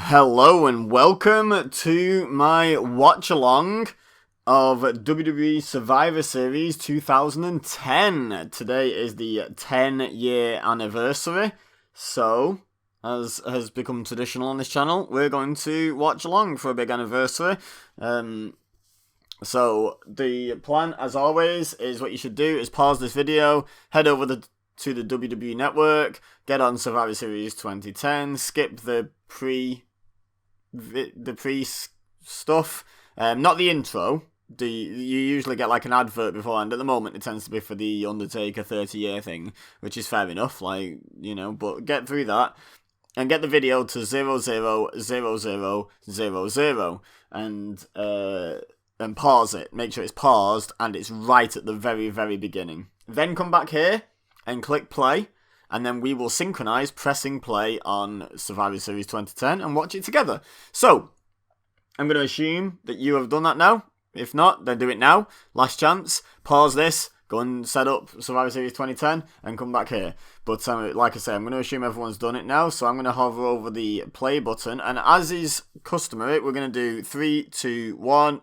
Hello and welcome to my watch along of WWE Survivor Series 2010. Today is the 10-year anniversary, so as has become traditional on this channel, we're going to watch along for a big anniversary. So the plan, as always, is what you should do is pause this video, head over to the WWE Network, get on Survivor Series 2010, skip the pre stuff, not the intro. You usually get like an advert beforehand. At the moment, it tends to be for the Undertaker 30-year thing, which is fair enough. Like, you know, but get through that and get the video to 000000 and pause it. Make sure it's paused and it's right at the very, very beginning. Then come back here and click play, and then we will synchronize pressing play on Survivor Series 2010 and watch it together. So, I'm going to assume that you have done that now. If not, then do it now. Last chance. Pause this, go and set up Survivor Series 2010, and come back here. But like I say, I'm going to assume everyone's done it now, so I'm going to hover over the play button, and as is customary, we're going to do 3, 2, 1.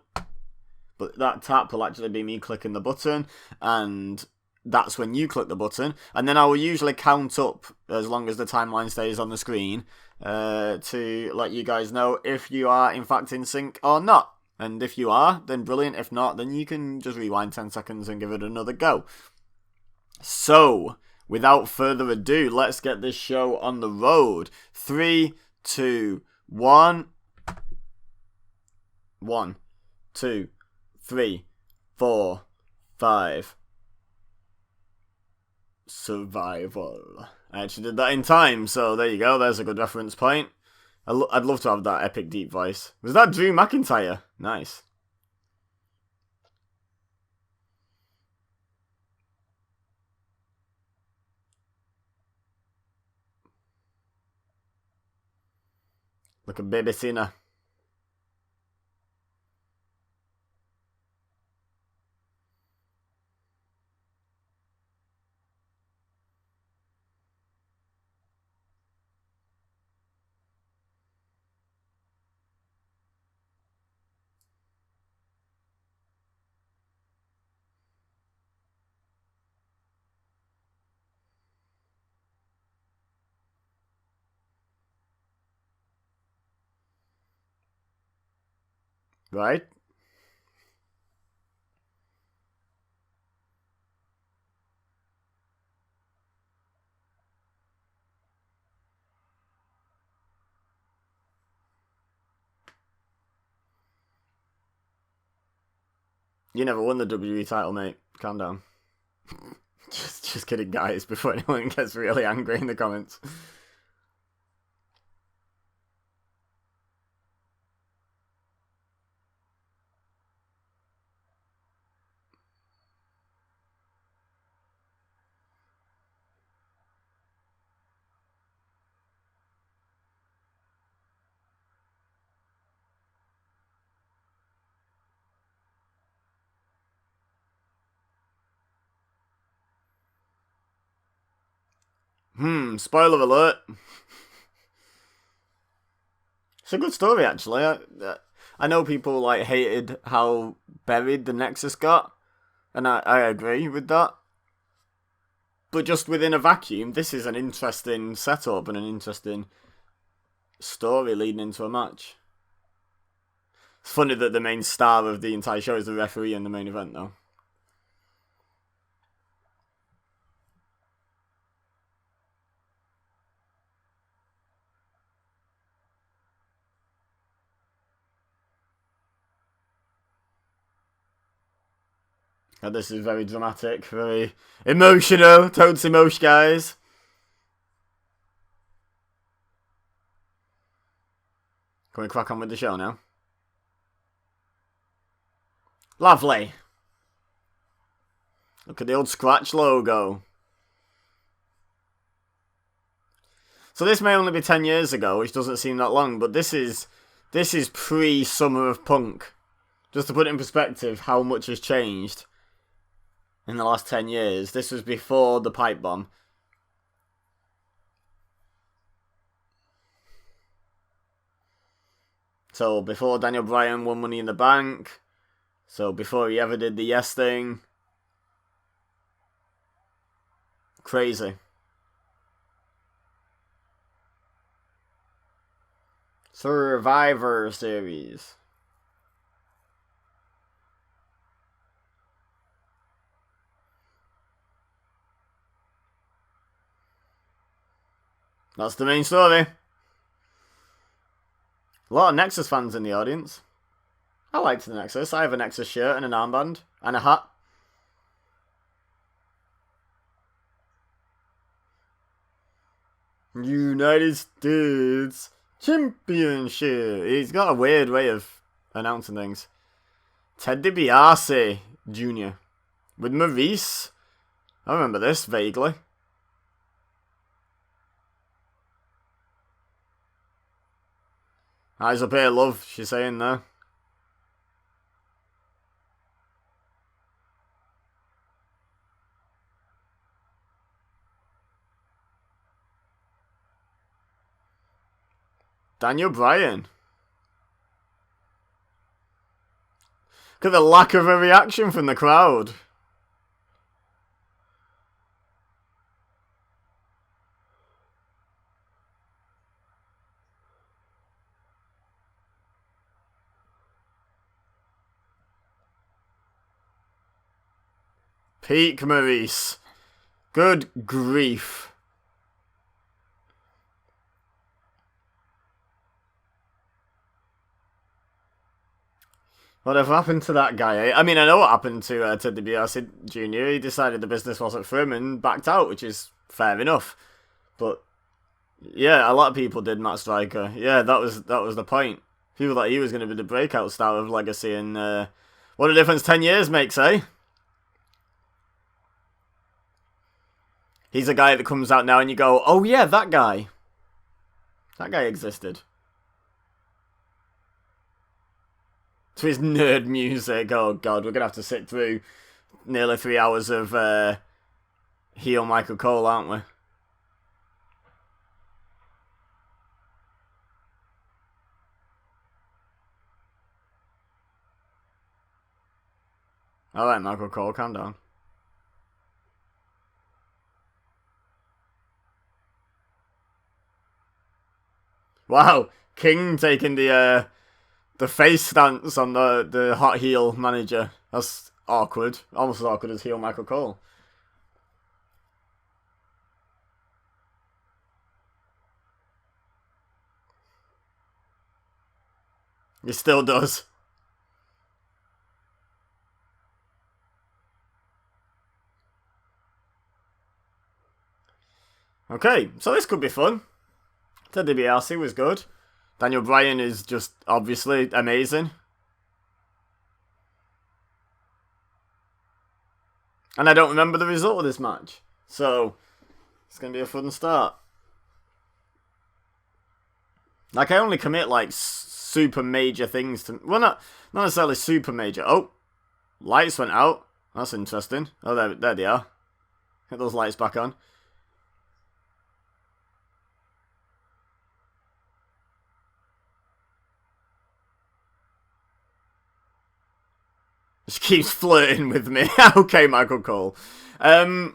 But that tap will actually be me clicking the button, and that's when you click the button, and then I will usually count up as long as the timeline stays on the screen to let you guys know if you are in fact in sync or not. And if you are, then brilliant. If not, then you can just rewind 10 seconds and give it another go. So, without further ado, let's get this show on the road. 3, 2, 1. 1, 2, 3, 4, 5. Survival. I actually did that in time, so there you go. There's a good reference point. I'd love to have that epic deep voice. Was that Drew McIntyre? Nice. Look at Baby Cena. Right? You never won the WWE title, mate. Calm down. Just kidding, guys, before anyone gets really angry in the comments. Spoiler alert. It's a good story, actually. I know people like hated how buried the Nexus got, and I agree with that. But just within a vacuum, this is an interesting setup and an interesting story leading into a match. It's funny that the main star of the entire show is the referee in the main event, though. And this is very dramatic, very emotional. Totes emotion, guys. Can we crack on with the show now? Lovely. Look at the old Scratch logo. So this may only be 10 years ago, which doesn't seem that long, but this is pre-Summer of Punk. Just to put it in perspective, how much has changed in the last 10 years. This was before the pipe bomb. So before Daniel Bryan won Money in the Bank. So before he ever did the yes thing. Crazy. Survivor Series. That's the main story. A lot of Nexus fans in the audience. I liked the Nexus. I have a Nexus shirt and an armband and a hat. United States Championship. He's got a weird way of announcing things. Ted Dibiase Jr. with Maurice. I remember this vaguely. Eyes up here, love, she's saying there. Daniel Bryan. Look at the lack of a reaction from the crowd. Peak Maurice. Good grief. Whatever happened to that guy? I mean, I know what happened to Ted DiBiase Jr. He decided the business wasn't for him and backed out, which is fair enough. But yeah, a lot of people did Matt Striker. Yeah, that was the point. People thought he was going to be the breakout star of Legacy, and what a difference 10 years makes, eh? He's a guy that comes out now and you go, oh yeah, that guy. That guy existed. To his nerd music. Oh god, we're going to have to sit through nearly 3 hours of heel Michael Cole, aren't we? Alright, Michael Cole, calm down. Wow, King taking the face stance on the hot heel manager. That's awkward. Almost as awkward as heel Michael Cole. He still does. Okay, so this could be fun. Ted DiBiase was good. Daniel Bryan is just obviously amazing. And I don't remember the result of this match. So, it's going to be a fun start. Like, I only commit, like, super major things to... Well, not necessarily super major. Oh, lights went out. That's interesting. Oh, there they are. Get those lights back on. Just keeps flirting with me. Okay, Michael Cole. What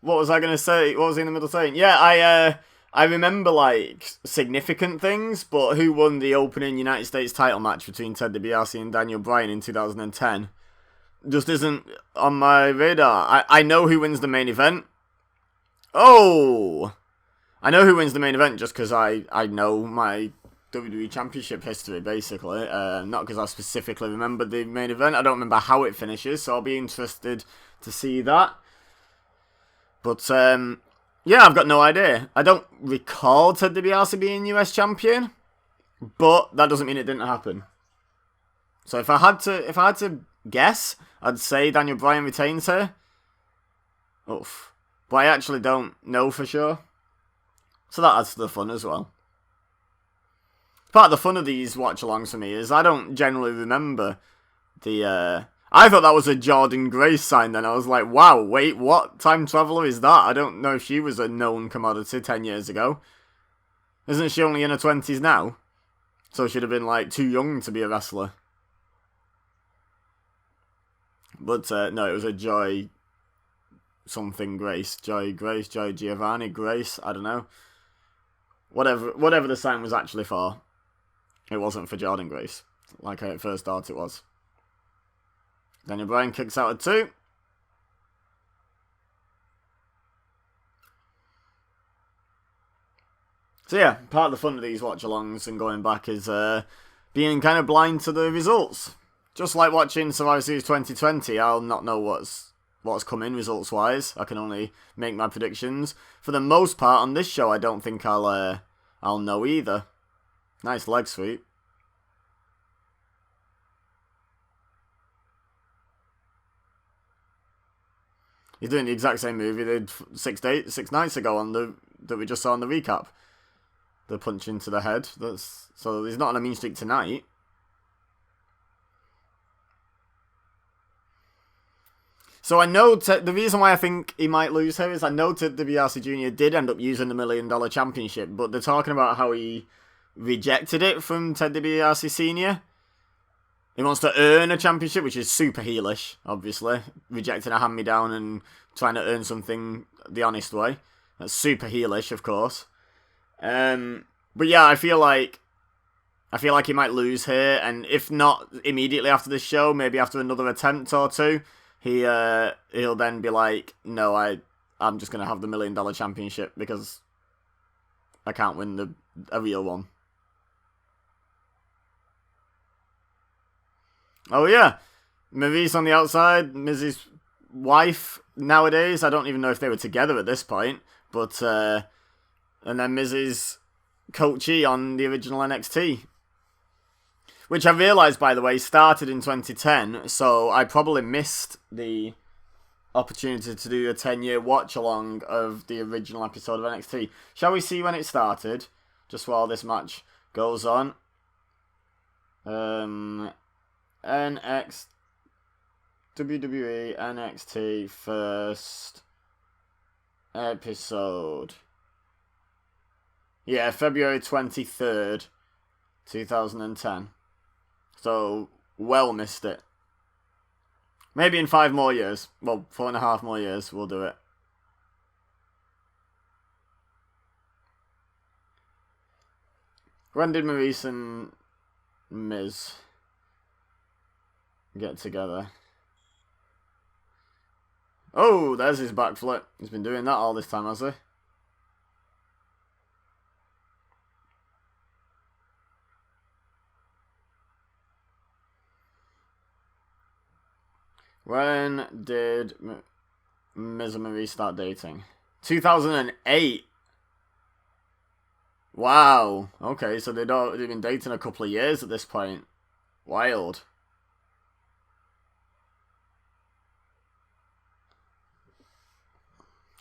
was I going to say? What was I in the middle saying? Yeah, I remember, like, significant things, but who won the opening United States title match between Ted DiBiase and Daniel Bryan in 2010 just isn't on my radar. I know who wins the main event. Oh! I know who wins the main event just because I know my WWE Championship history, basically. Not because I specifically remember the main event. I don't remember how it finishes, so I'll be interested to see that. But, yeah, I've got no idea. I don't recall Ted DiBiase being US champion, but that doesn't mean it didn't happen. So if I had to guess, I'd say Daniel Bryan retains her. Oof. But I actually don't know for sure. So that adds to the fun as well. Part of the fun of these watch-alongs for me is I don't generally remember the... I thought that was a Jordan Grace sign then. I was like, wow, wait, what time traveler is that? I don't know if she was a known commodity 10 years ago. Isn't she only in her 20s now? So she'd have been like too young to be a wrestler. But no, it was a Joy something Grace. Joy Giovanni Grace, I don't know. Whatever the sign was actually for. It wasn't for Jordan Grace, like I at first thought it was. Daniel Bryan kicks out at 2. So yeah, part of the fun of these watch-alongs and going back is being kind of blind to the results. Just like watching Survivor Series 2020, I'll not know what's coming results-wise. I can only make my predictions. For the most part, on this show, I don't think I'll know either. Nice leg sweep. He's doing the exact same move he did 6 nights ago on that we just saw on the recap. The punch into the head. So he's not on a mean streak tonight. So I know the reason why I think he might lose here is I know Ted Dibiase Jr. did end up using the $1 Million Championship, but they're talking about how he rejected it from Ted DiBiase Sr. He wants to earn a championship, which is super heelish, obviously. Rejecting a hand-me-down and trying to earn something the honest way. That's super heelish, of course. But yeah, I feel like he might lose here, and if not immediately after this show, maybe after another attempt or two, he'll then be like, no, I'm just gonna have the $1 Million Championship because I can't win a real one. Oh yeah, Maryse on the outside, Miz's wife nowadays. I don't even know if they were together at this point, but and then Miz's coachee on the original NXT. Which I realised, by the way, started in 2010, so I probably missed the opportunity to do a 10-year watch-along of the original episode of NXT. Shall we see when it started? Just while this match goes on. WWE NXT first episode. Yeah, February 23rd, 2010. So, well missed it. Maybe in 5 more years. Well, 4.5 more years, we'll do it. When did Maryse and Miz get together? Oh, there's his backflip. He's been doing that all this time, has he? When did Miz and Maryse start dating? 2008. Wow. Okay, so they've been dating a couple of years at this point. Wild.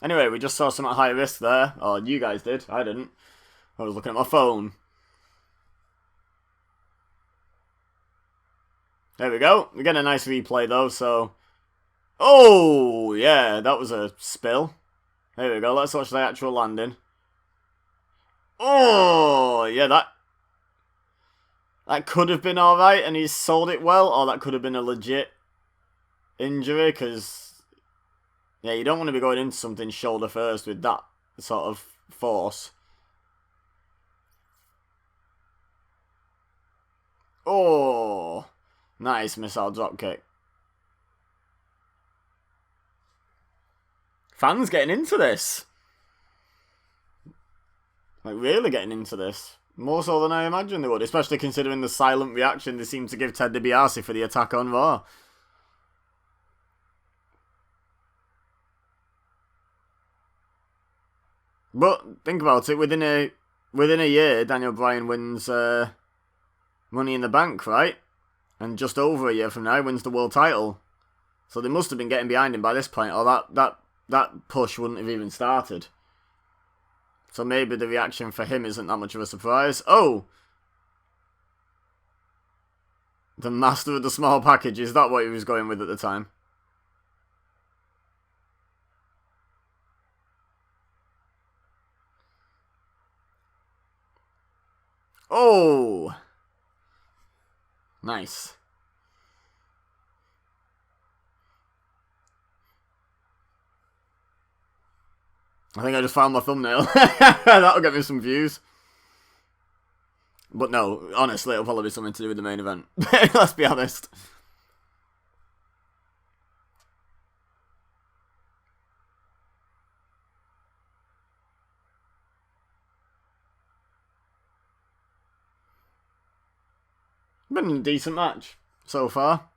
Anyway, we just saw some at high risk there. Oh, you guys did. I didn't. I was looking at my phone. There we go. We get a nice replay though, so... Oh, yeah, that was a spill. There we go, let's watch the actual landing. Oh, yeah, that could have been alright, and he's sold it well, or that could have been a legit injury, because, yeah, you don't want to be going into something shoulder first with that sort of force. Oh, nice missile dropkick. Fans getting into this. Like, really getting into this. More so than I imagined they would, especially considering the silent reaction they seem to give Ted DiBiase for the attack on Raw. But, think about it, within a year, Daniel Bryan wins Money in the Bank, right? And just over a year from now, he wins the world title. So they must have been getting behind him by this point, or that push wouldn't have even started. So maybe the reaction for him isn't that much of a surprise. Oh! The master of the small package, is that what he was going with at the time? Oh! Nice. I think I just found my thumbnail. That'll get me some views. But no, honestly, it'll probably be something to do with the main event. Let's be honest. Been a decent match so far.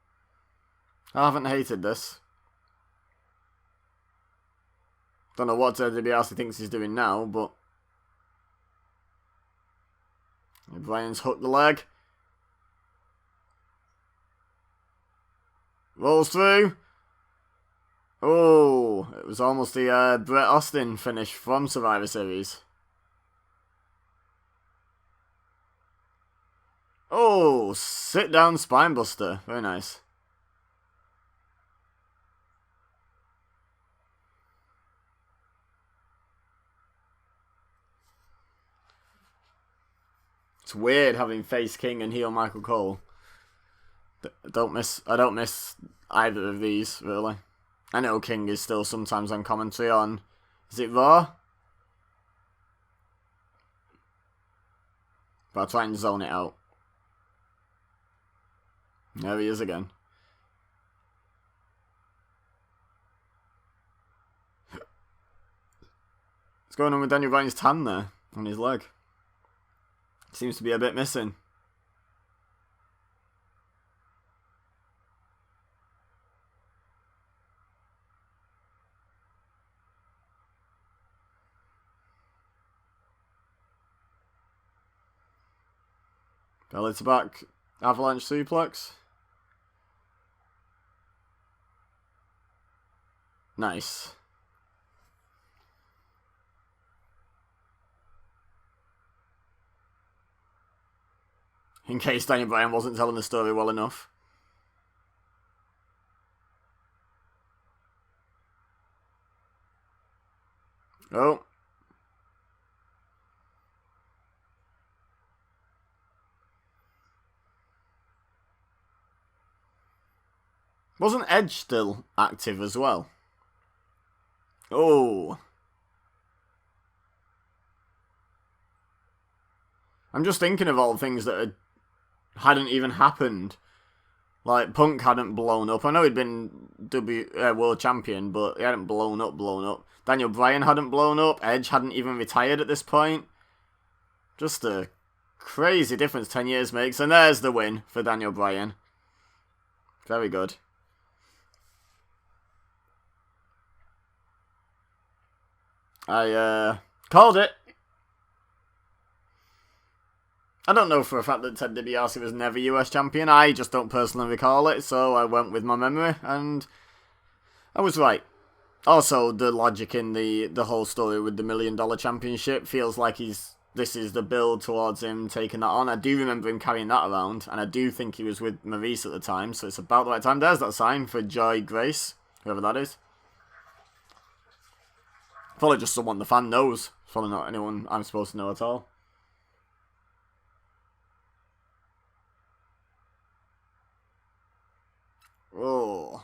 I haven't hated this. Don't know what Dibiase thinks he's doing now, but Bryan's hooked the leg. Rolls through. Oh, it was almost the Bret Austin finish from Survivor Series. Oh, sit down spinebuster. Very nice. It's weird having face King and heel Michael Cole. I don't miss either of these, really. I know King is still sometimes on commentary on, is it Raw? But I'll try and zone it out. There he is again. What's going on with Daniel Bryan's tan there on his leg? Seems to be a bit missing. Belly to back avalanche suplex. Nice. In case Daniel Bryan wasn't telling the story well enough. Oh. Wasn't Edge still active as well? Oh. I'm just thinking of all the things that hadn't even happened. Like, Punk hadn't blown up. I know he'd been World Champion, but he hadn't blown up. Daniel Bryan hadn't blown up. Edge hadn't even retired at this point. Just a crazy difference 10 years makes. And there's the win for Daniel Bryan. Very good. I called it. I don't know for a fact that Ted DiBiase was never US champion. I just don't personally recall it, so I went with my memory, and I was right. Also, the logic in the whole story with the $1 Million Championship feels like this is the build towards him taking that on. I do remember him carrying that around, and I do think he was with Maurice at the time, so it's about the right time. There's that sign for Joy Grace, whoever that is. Probably just someone the fan knows. Probably not anyone I'm supposed to know at all. Oh.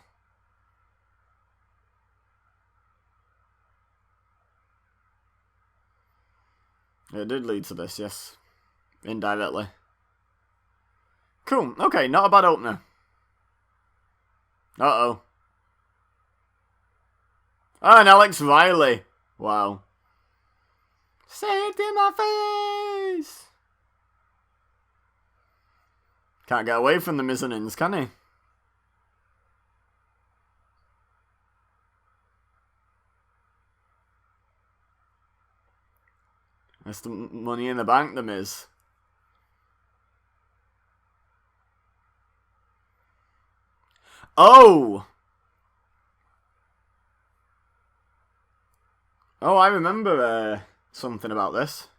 It did lead to this, yes. Indirectly. Cool. Okay, not a bad opener. Uh-oh. Oh, and Alex Riley. Wow. Say it in my face! Can't get away from the mezzanines, can he? That's the money in the bank, the Miz. Oh! Oh, I remember something about this.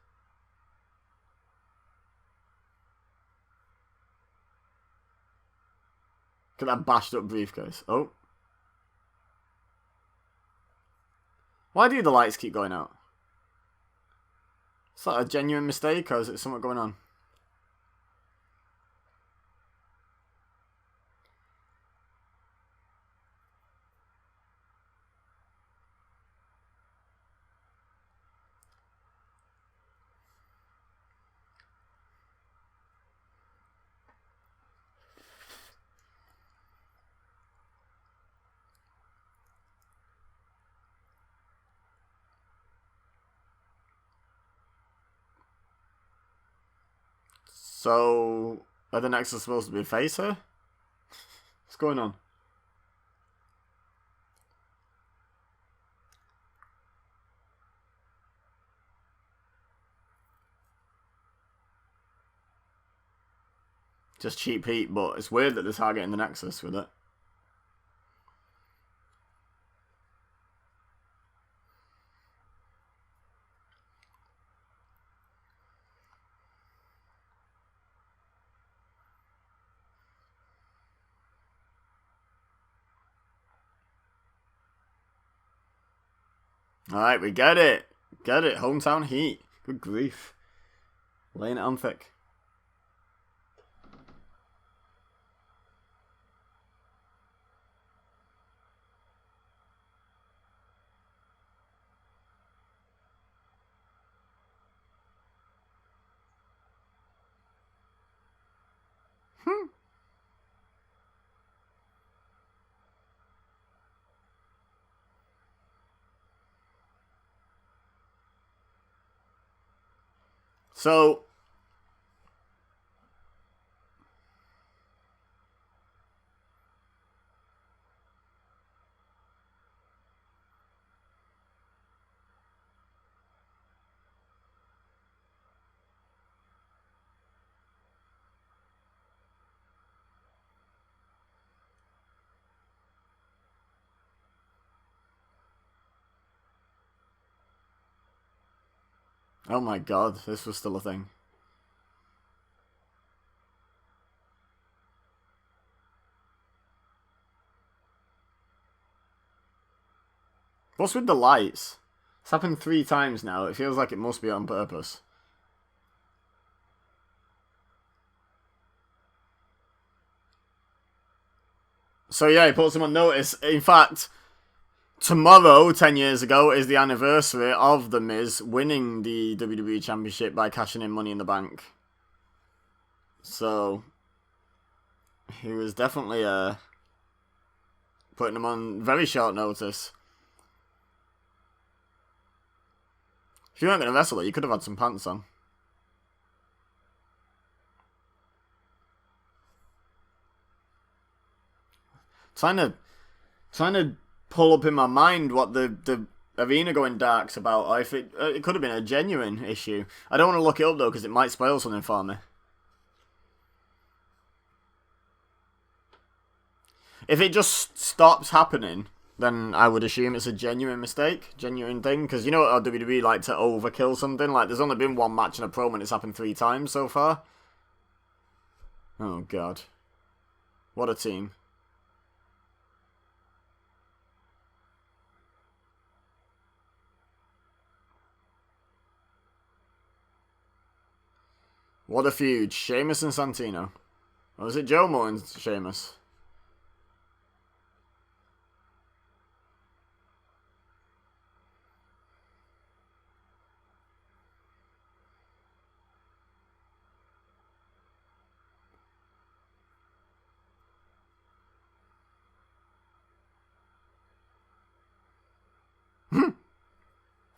Look at that bashed up briefcase. Oh. Why do the lights keep going out? Is that a genuine mistake, or is it something going on? So, are the Nexus supposed to be face here? What's going on? Just cheap heat, but it's weird that they're targeting the Nexus with it. Alright, we get it. Get it. Hometown heat. Good grief. Laying it on thick. So, oh my god, this was still a thing. What's with the lights? It's happened 3 times now. It feels like it must be on purpose. So yeah, he puts him on notice. In fact, tomorrow, 10 years ago, is the anniversary of The Miz winning the WWE Championship by cashing in Money in the Bank. So, he was definitely putting him on very short notice. If you weren't going to wrestle it, you could have had some pants on. Trying to pull up in my mind what the arena going dark's about, or if it could have been a genuine issue. I don't want to look it up though, because it might spoil something for me. If it just stops happening, then I would assume it's a genuine mistake, genuine thing, because you know how WWE like to overkill something. Like there's only been 1 match in a promo and it's happened 3 times so far. Oh god, what a team. What a feud. Sheamus and Santino. Or was it Joe Moore and Sheamus?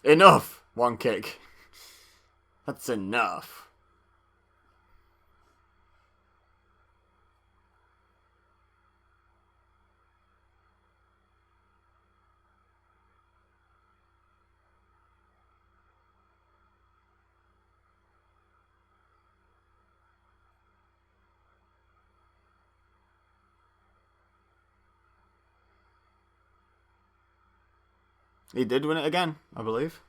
Enough! 1 kick. That's enough. He did win it again, I believe.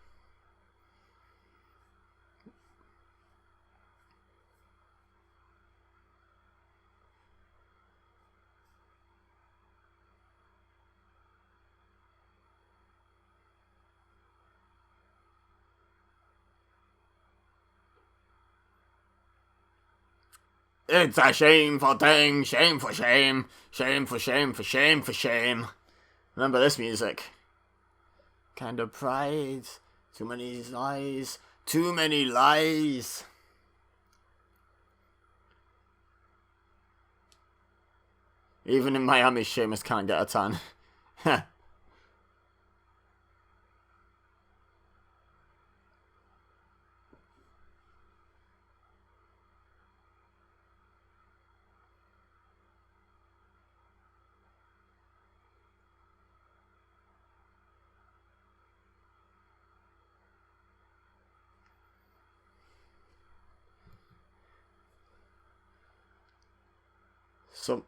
It's a shameful thing, shame for shame, shame for shame for shame for shame. Remember this music. Kind of pride, too many lies, too many lies. Even in Miami, Sheamus can't get a tan. So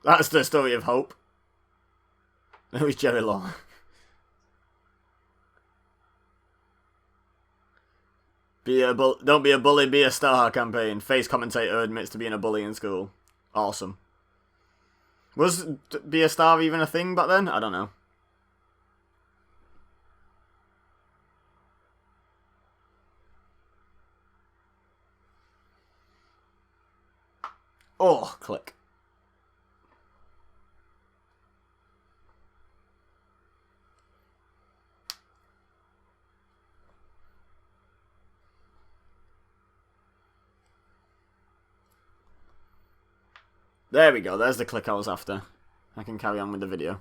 that's the story of hope. It was Jerry Law. Don't be a bully, be a star campaign. Face commentator admits to being a bully in school. Awesome. Was be a star even a thing back then? I don't know. Oh, click. There we go, there's the click I was after. I can carry on with the video.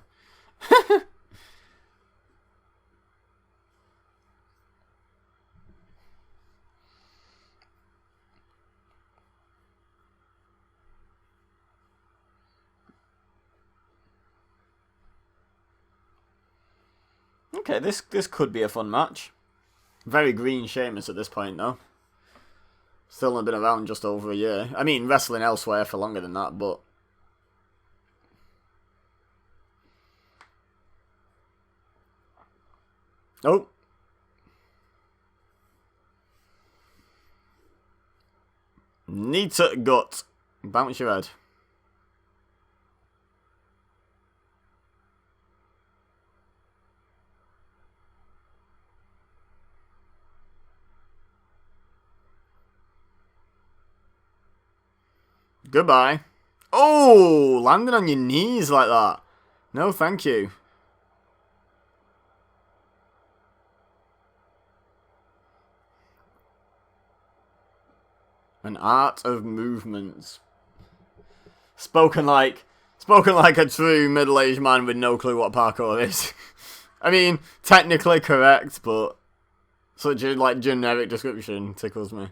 Okay, this could be a fun match. Very green Sheamus at this point, though. Still not been around just over a year. I mean, wrestling elsewhere for longer than that, but... Oh. Knee to gut. Bounce your head. Goodbye. Oh, landing on your knees like that. No, thank you. An art of movements. Spoken like a true middle-aged man with no clue what parkour is. I mean, technically correct, but such a generic description tickles me.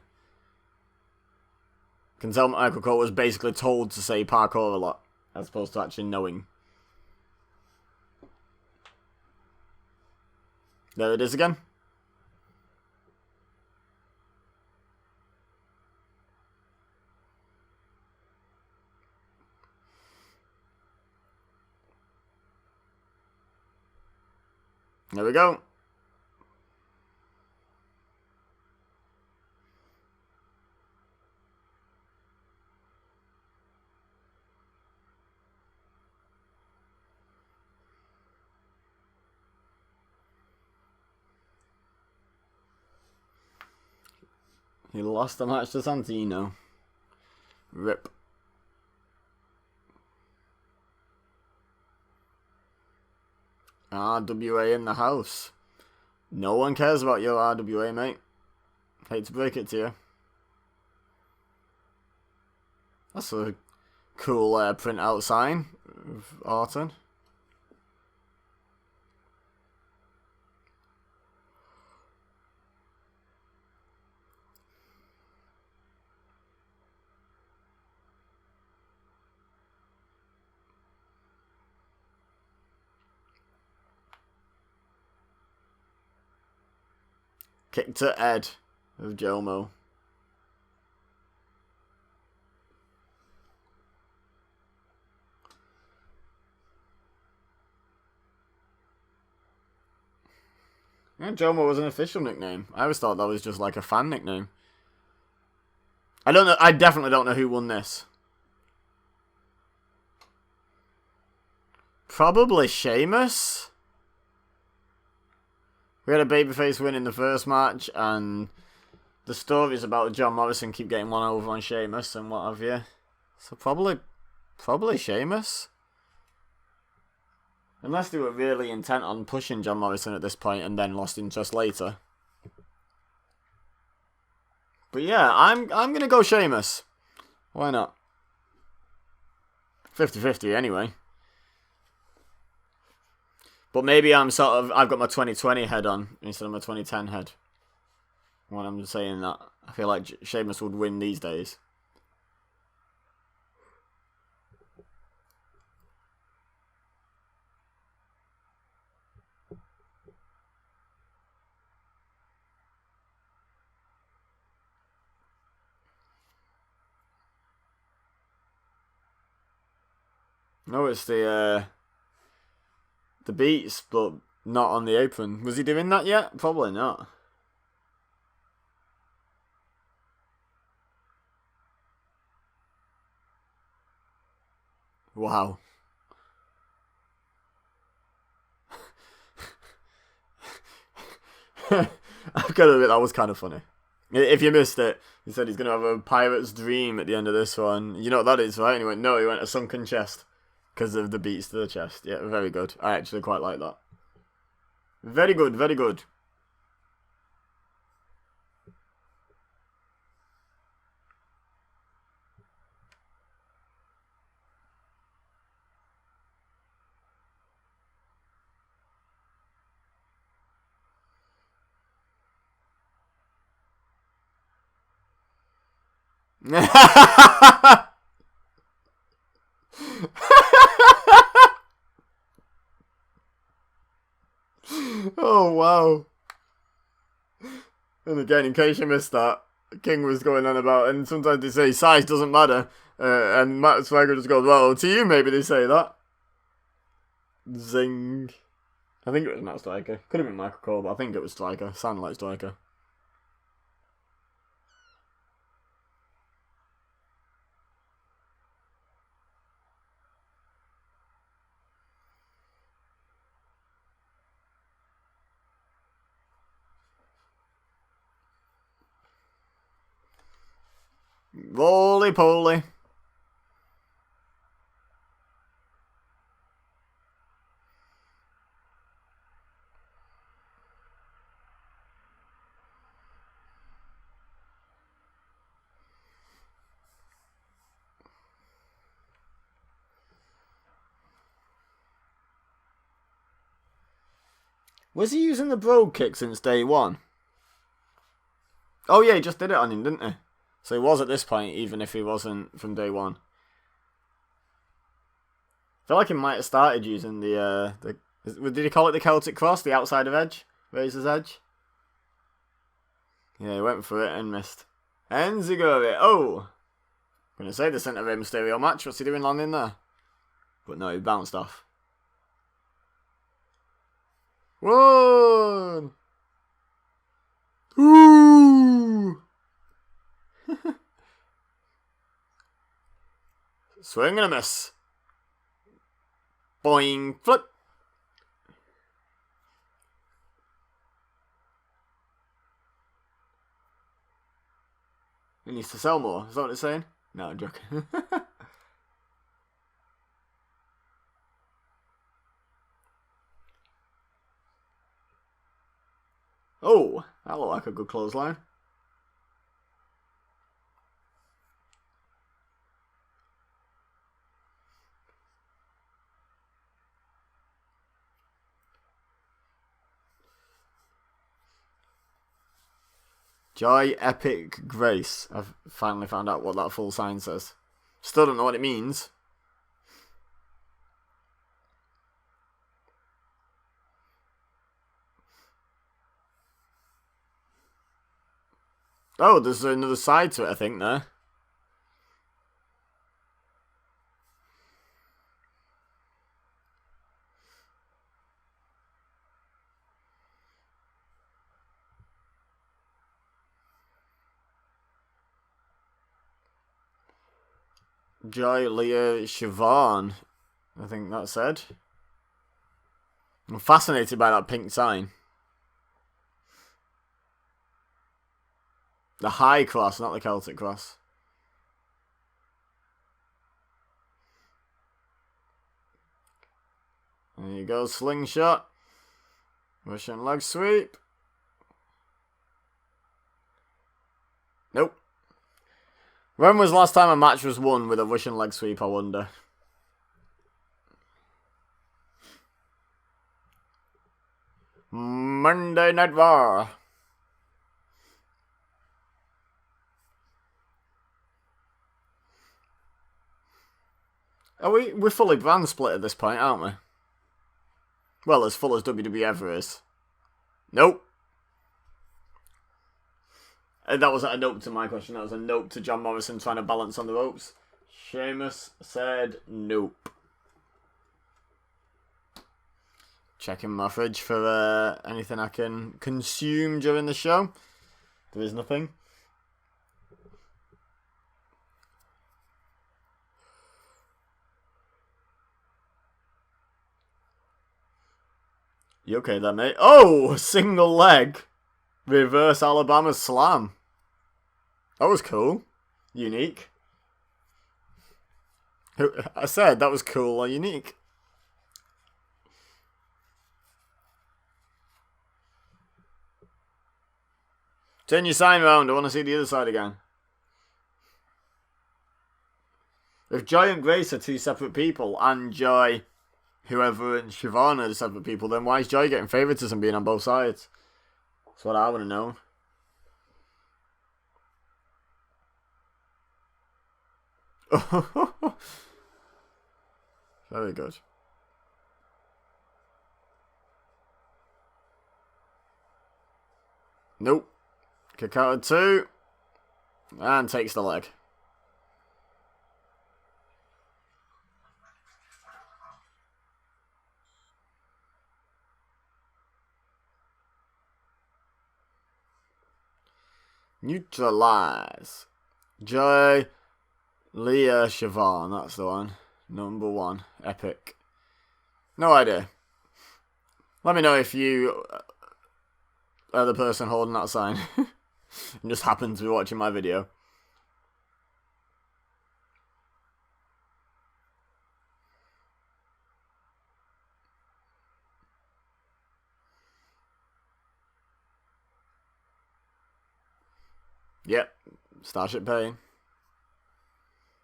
Can tell Michael Cole was basically told to say parkour a lot, as opposed to actually knowing. There it is again. There we go. He lost the match to Santino. Rip. RWA in the house. No one cares about your RWA, mate. Hate to break it to you. That's a cool print-out sign of Orton. Kick to Ed of Jomo. Yeah, Jomo was an official nickname. I always thought that was just like a fan nickname. I don't know. I definitely don't know who won this. Probably Sheamus. We had a babyface win in the first match, and the stories about John Morrison keep getting one over on Sheamus and what have you. So probably Sheamus. Unless they were really intent on pushing John Morrison at this point and then lost interest later. But yeah, I'm gonna go Sheamus. Why not? 50-50 anyway. But maybe I've got my 2020 head on instead of my 2010 head. When I'm saying that, I feel like Sheamus would win these days. No, it's the beats, but not on the apron. Was he doing that yet? Probably not. Wow. I've got to admit, that was kind of funny. If you missed it, he said he's going to have a pirate's dream at the end of this one. You know what that is, right? And he went, no, he went a sunken chest. Because of the beats to the chest. Yeah, very good. I actually quite like that. Very good, very good. Oh, wow. And again, in case you missed that, King was going on about, and sometimes they say size doesn't matter, and Matt Swagger just goes, well, to you maybe they say that. Zing. I think it was Matt Striker. Could have been Michael Cole, but I think it was Striker. Sounded like Striker. Roly-poly. Was he using the brogue kick since day one? Oh yeah, he just did it on him, didn't he? So he was at this point, even if he wasn't from day one. I feel like he might have started using did he call it the Celtic Cross, the outside of edge? Razor's Edge? Yeah, he went for it and missed. And Ziggler, oh! I'm going to say the centre of a Mysterio match, what's he doing landing there? But no, he bounced off. One! Ooh! Swing and a miss. Boing, flip. He needs to sell more. Is that what it's saying? No, I'm joking. Oh, that looked like a good clothesline. Joy, Epic, Grace. I've finally found out what that full sign says. Still don't know what it means. Oh, there's another side to it, I think, there. Joy, Leah, Siobhan. I think that said. I'm fascinated by that pink sign. The High Cross, not the Celtic Cross. There you go, slingshot. Russian leg sweep. Nope. When was the last time a match was won with a Russian leg sweep, I wonder? Monday Night Raw. We're fully brand split at this point, aren't we? Well, as full as WWE ever is. Nope. That wasn't a note to my question, that was a note to John Morrison trying to balance on the ropes. Sheamus said nope. Checking my fridge for anything I can consume during the show. There is nothing. You okay there, mate? Oh! Single leg. Reverse Alabama slam. That was cool. Unique. I said that was cool or unique. Turn your sign around. I want to see the other side again. If Joy and Grace are two separate people, and Joy, whoever, and Siobhan are separate people, then why is Joy getting favoritism being on both sides? That's what I want to know. Very good. Nope. Kick out of 2. And takes the leg. Neutralize. Joy, Leah, Siobhan. That's the one. Number 1. Epic. No idea. Let me know if you are the person holding that sign. And just happen to be watching my video. Yep. Starship Pain.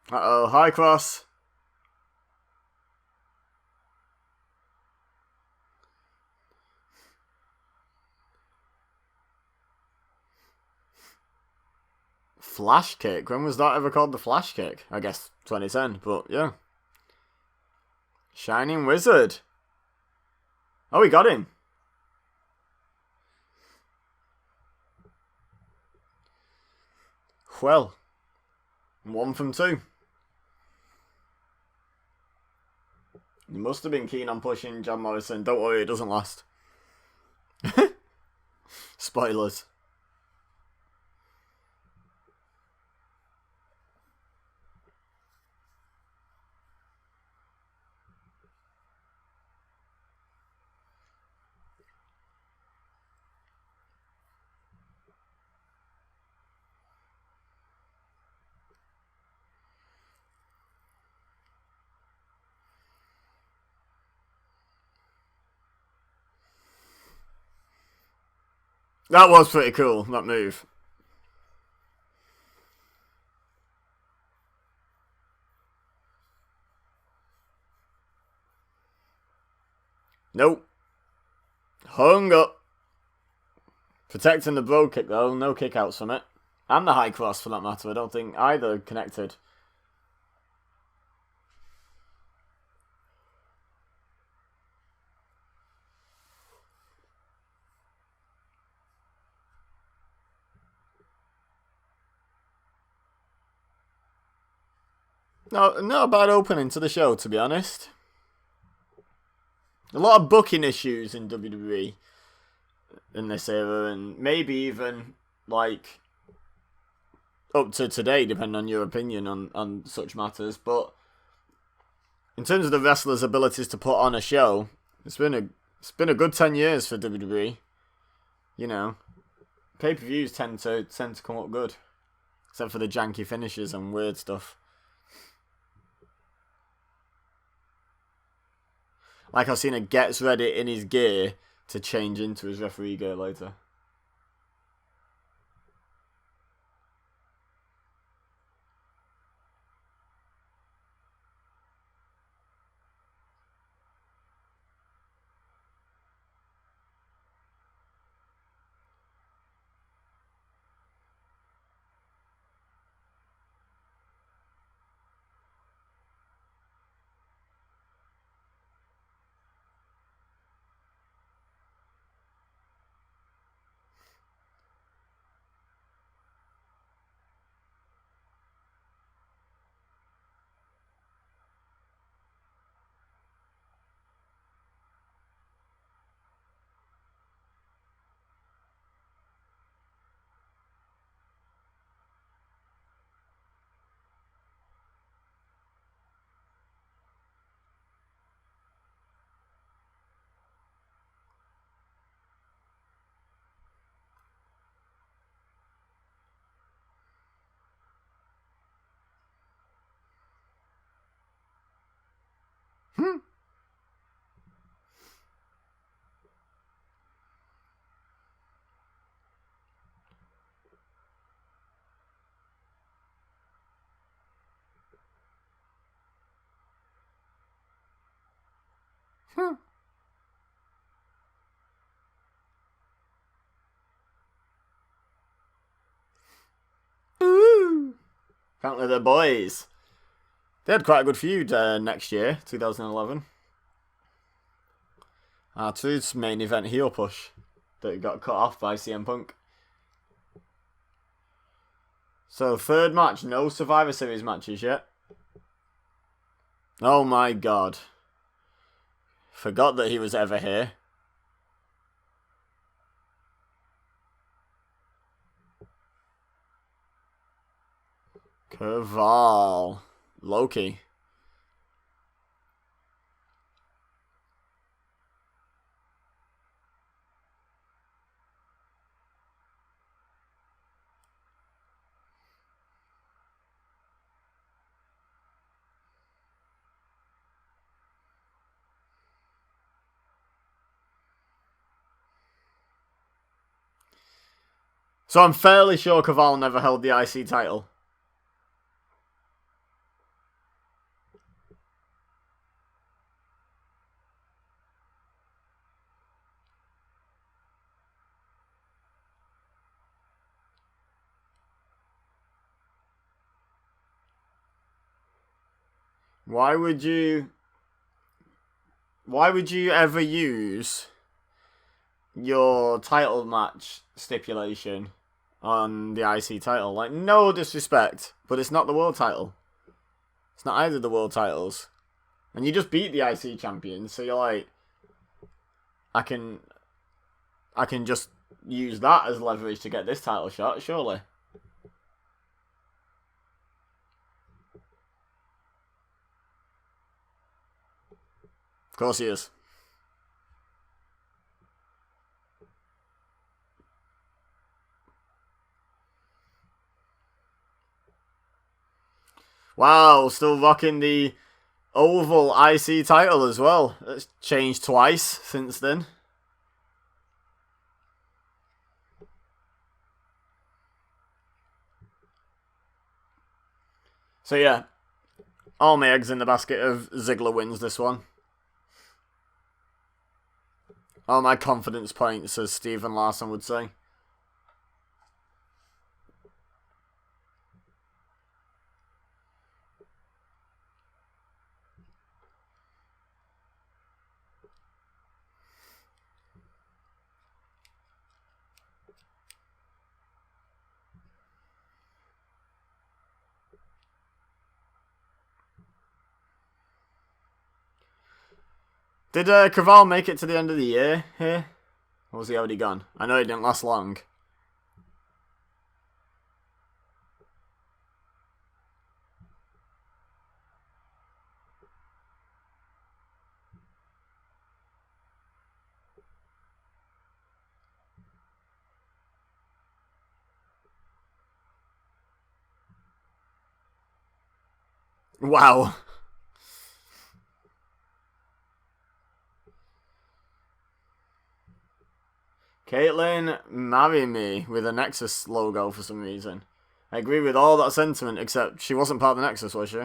Uh-oh. High cross. Flash kick? When was that ever called the flash kick? I guess 2010, but yeah. Shining Wizard. Oh, he got him. Well. 1 from 2. You must have been keen on pushing John Morrison. Don't worry, it doesn't last. Spoilers. That was pretty cool, that move. Nope. Hung up. Protecting the bro kick though, no kickouts from it. And the high cross for that matter, I don't think either connected. No, not a bad opening to the show, to be honest. A lot of booking issues in WWE in this era, and maybe even, like, up to today, depending on your opinion on such matters. But in terms of the wrestlers' abilities to put on a show, it's been a good 10 years for WWE. You know, pay-per-views tend to come up good, except for the janky finishes and weird stuff. Like I've seen a gets ready in his gear to change into his referee gear later. Ooh. Apparently they're boys. They had quite a good feud next year, 2011. R2's main event heel push that got cut off by CM Punk. So, third match, no Survivor Series matches yet. Oh my god. Forgot that he was ever here. Kaval. Loki. So I'm fairly sure Kaval never held the IC title. Why would you ever use your title match stipulation on the IC title? Like, no disrespect, but it's not the world title. It's not either of the world titles. And you just beat the IC champion, so you're like, I can just use that as leverage to get this title shot, surely. Of course he is. Wow, still rocking the Oval IC title as well. It's changed twice since then. So yeah, all my eggs in the basket of Ziggler wins this one. All my confidence points, as Stephen Larson would say. Did Kaval make it to the end of the year here? Or was he already gone? I know he didn't last long. Wow. Caitlyn, marry me, with a Nexus logo for some reason. I agree with all that sentiment, except she wasn't part of the Nexus, was she?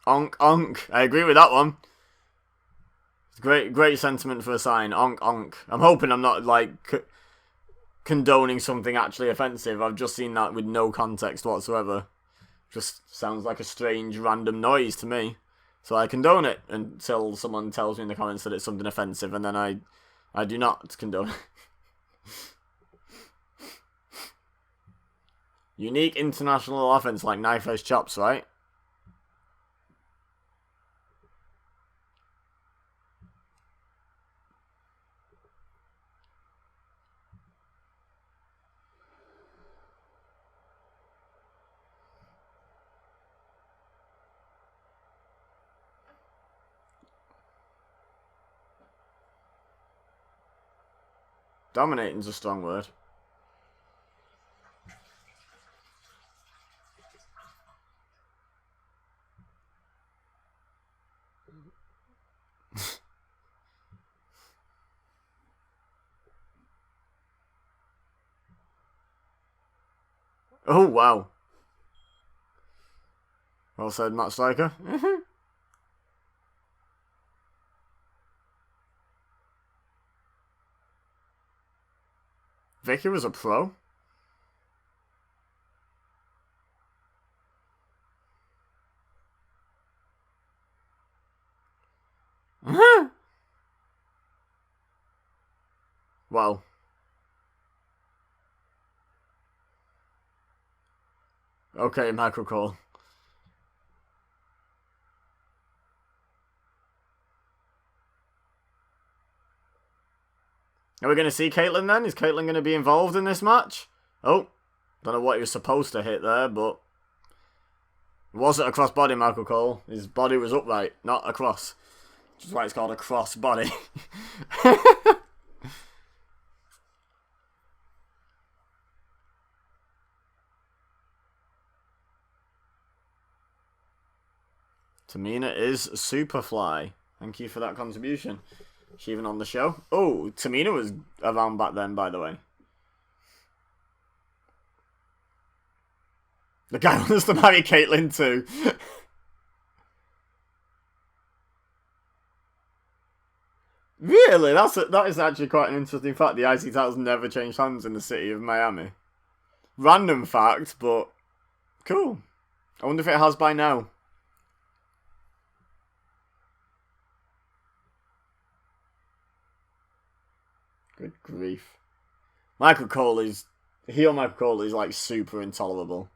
Onk, onk. I agree with that one. Great sentiment for a sign. Onk, onk. I'm hoping I'm not, like, condoning something actually offensive. I've just seen that with no context whatsoever. Just sounds like a strange, random noise to me. So I condone it until someone tells me in the comments that it's something offensive, and then I do not condone it. Unique international offense like knife edge chops, right? Dominating's a strong word. Oh, wow. Well said, Matt Striker. Vicky was a pro. Well. Okay, Michael Cole. Are we going to see Caitlyn then? Is Caitlyn going to be involved in this match? Oh, don't know what he was supposed to hit there, but it wasn't a cross body, Michael Cole. His body was upright, not across. Which is why it's called a cross body. Tamina is Superfly. Thank you for that contribution. She even on the show? Oh, Tamina was around back then, by the way. The guy wants to marry Caitlyn too. Really? That is actually quite an interesting fact. The IC titles never changed hands in the city of Miami. Random fact, but cool. I wonder if it has by now. Good grief. Michael Cole is... Heel Michael Cole is like super intolerable.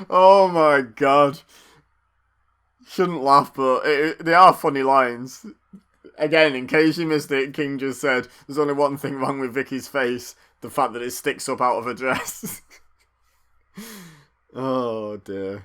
Oh my god. Shouldn't laugh, but they are funny lines. Again, in case you missed it, King just said, there's only one thing wrong with Vicky's face. The fact that it sticks up out of her dress. Oh dear.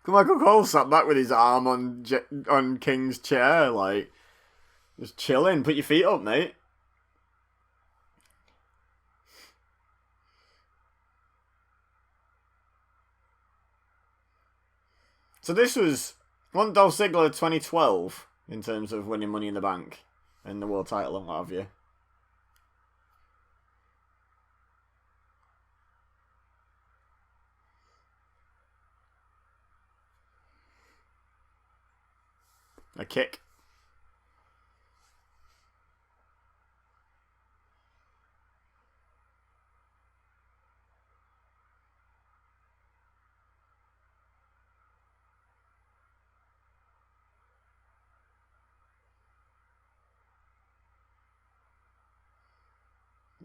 Michael Cole sat back with his arm on King's chair, like, just chilling. Put your feet up, mate. So this was one Dolph Ziggler 2012 in terms of winning Money in the Bank and the world title and what have you. A kick.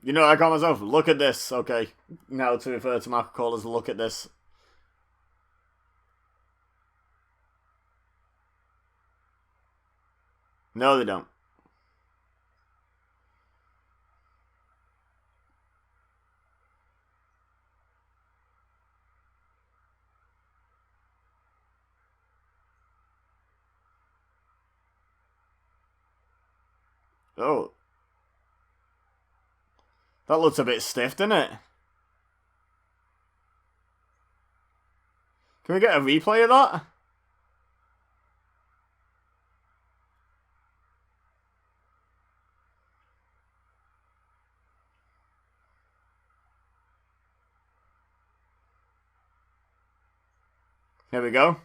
You know, I call myself, look at this, okay. Now to refer to Michael Cole as look at this. No, they don't. Oh. That looks a bit stiff, doesn't it? Can we get a replay of that? Here we go.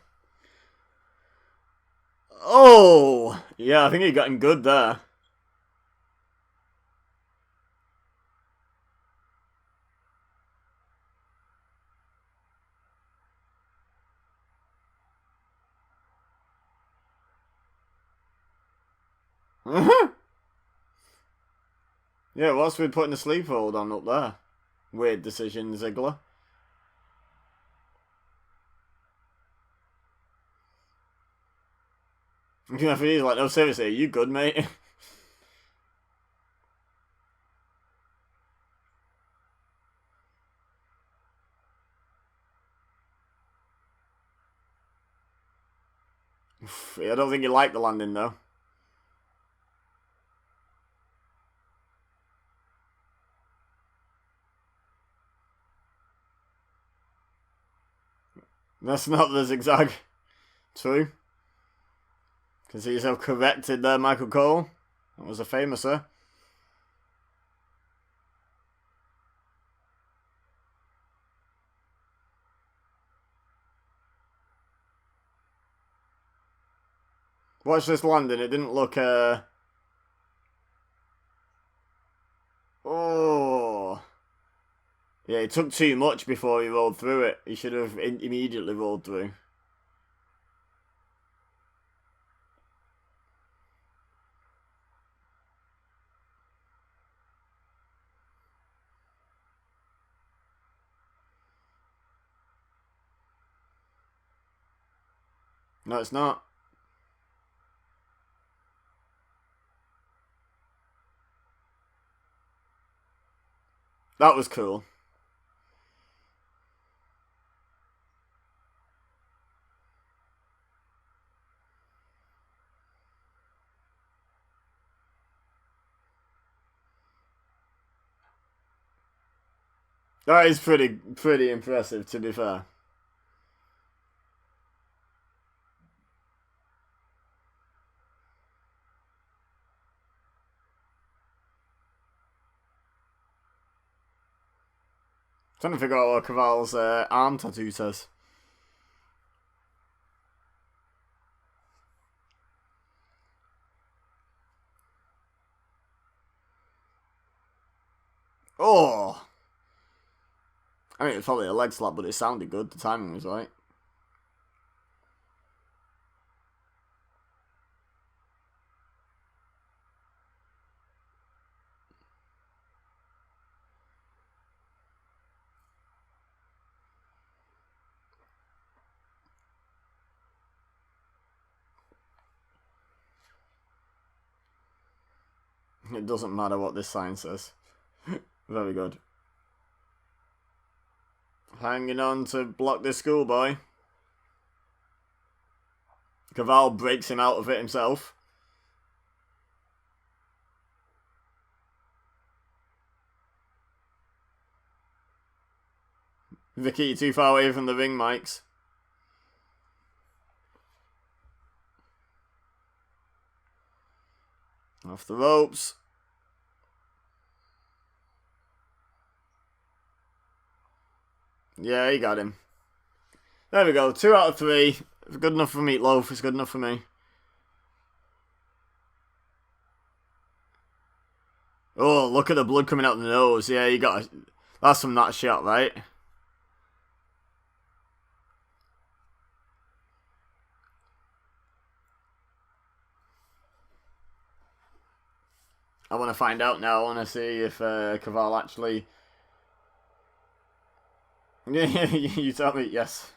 Oh! Yeah, I think he got him good there. Yeah, what's with putting a sleep hold on up there? Weird decision, Ziggler. He's like, no, seriously, are you good, mate? I don't think he liked the landing, though. That's not the zigzag. True. Can see yourself corrected there, Michael Cole. That was a famouser. Watch this landing. It didn't look, Oh. Yeah, he took too much before he rolled through it. He should have immediately rolled through. No, it's not. That was cool. That is pretty impressive, to be fair. Trying to figure out what Kaval's arm tattoo says. Oh! I mean, it's probably a leg slap, but it sounded good. The timing was right. It doesn't matter what this sign says. Very good. Hanging on to block this schoolboy. Kaval breaks him out of it himself. Vicky, you're too far away from the ring mics. Off the ropes. Yeah, he got him. There we go. 2 out of 3. It's good enough for Meatloaf. It's good enough for me. Oh, look at the blood coming out the nose. Yeah, you got. That's from that shot, right? I want to find out now. I want to see if Kaval actually. You tell me. Yes.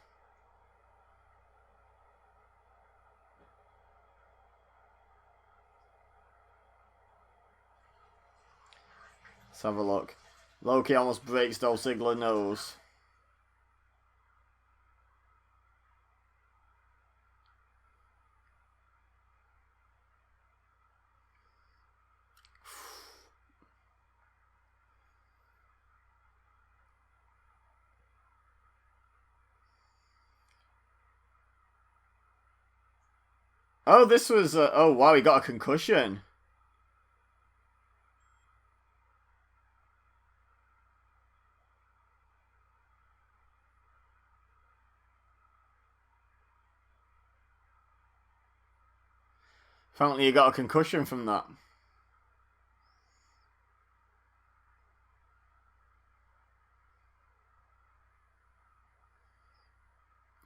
Let's have a look. Loki almost breaks Dolph Ziggler's nose. Oh, this was... oh, wow, he got a concussion. Apparently he got a concussion from that.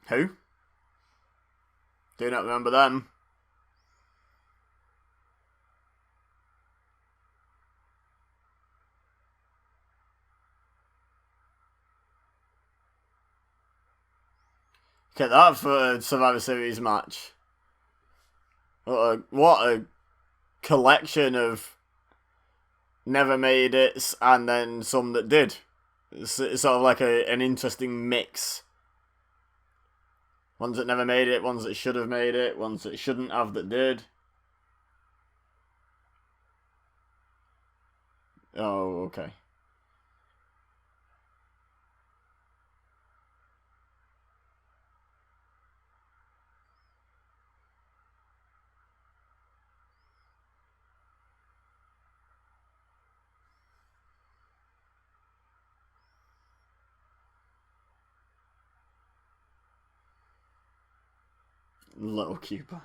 Who? Do not remember them. Look at that for a Survivor Series match. What a collection of never made it and then some that did. It's sort of like an interesting mix. Ones that never made it, ones that should have made it, ones that shouldn't have that did. Oh, okay. Little Cooper.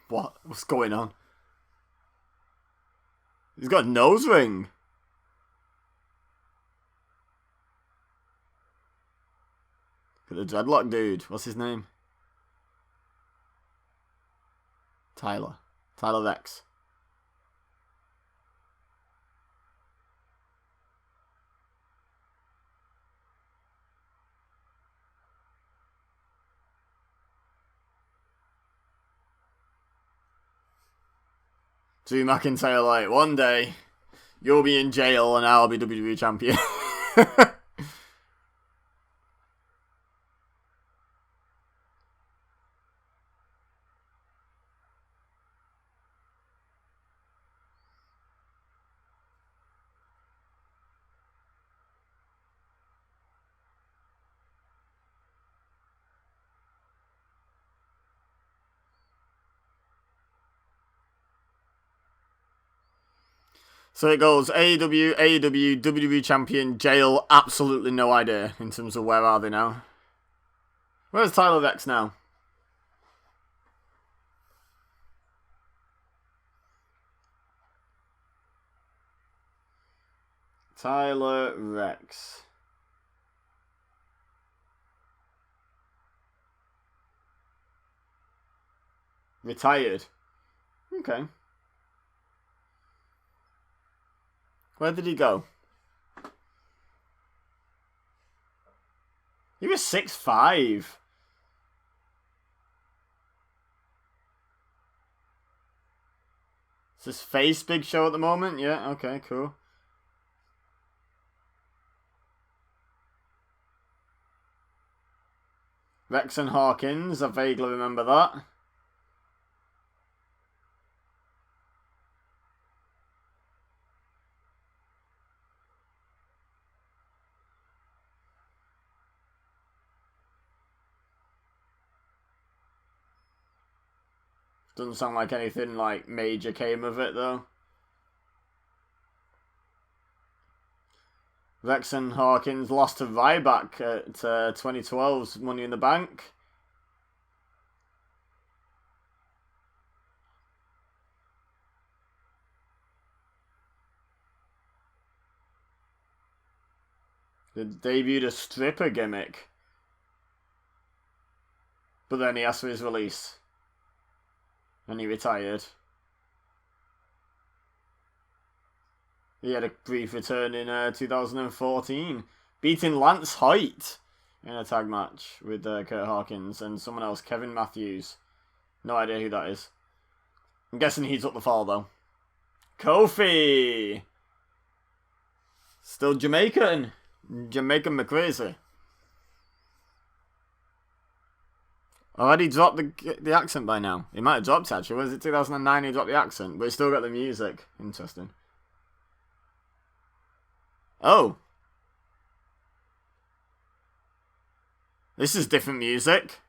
What? What's going on? He's got a nose ring. Look at the dreadlock dude. What's his name? Tyler. Tyler Rex. Drew McIntyre like, one day, you'll be in jail and I'll be WWE champion. So it goes AEW, WWE champion, jail, absolutely no idea in terms of where are they now. Where's Tyler Rex now? Tyler Rex. Retired. Okay. Where did he go? He was 6'5". Is this face Big Show at the moment? Yeah, okay, cool. Rex and Hawkins, I vaguely remember that. Doesn't sound like anything like major came of it though. Rex and Hawkins lost to Ryback at 2012's Money in the Bank. They debuted a stripper gimmick. But then he asked for his release. And he retired. He had a brief return in 2014, beating Lance Hoyt in a tag match with Kurt Hawkins and someone else, Kevin Matthews. No idea who that is. I'm guessing he's up the fall though. Kofi! Still Jamaican. Jamaican McCrazy. Already dropped the accent by now. He might have dropped it actually. Was it 2009 he dropped the accent? But he still got the music. Interesting. Oh. This is different music.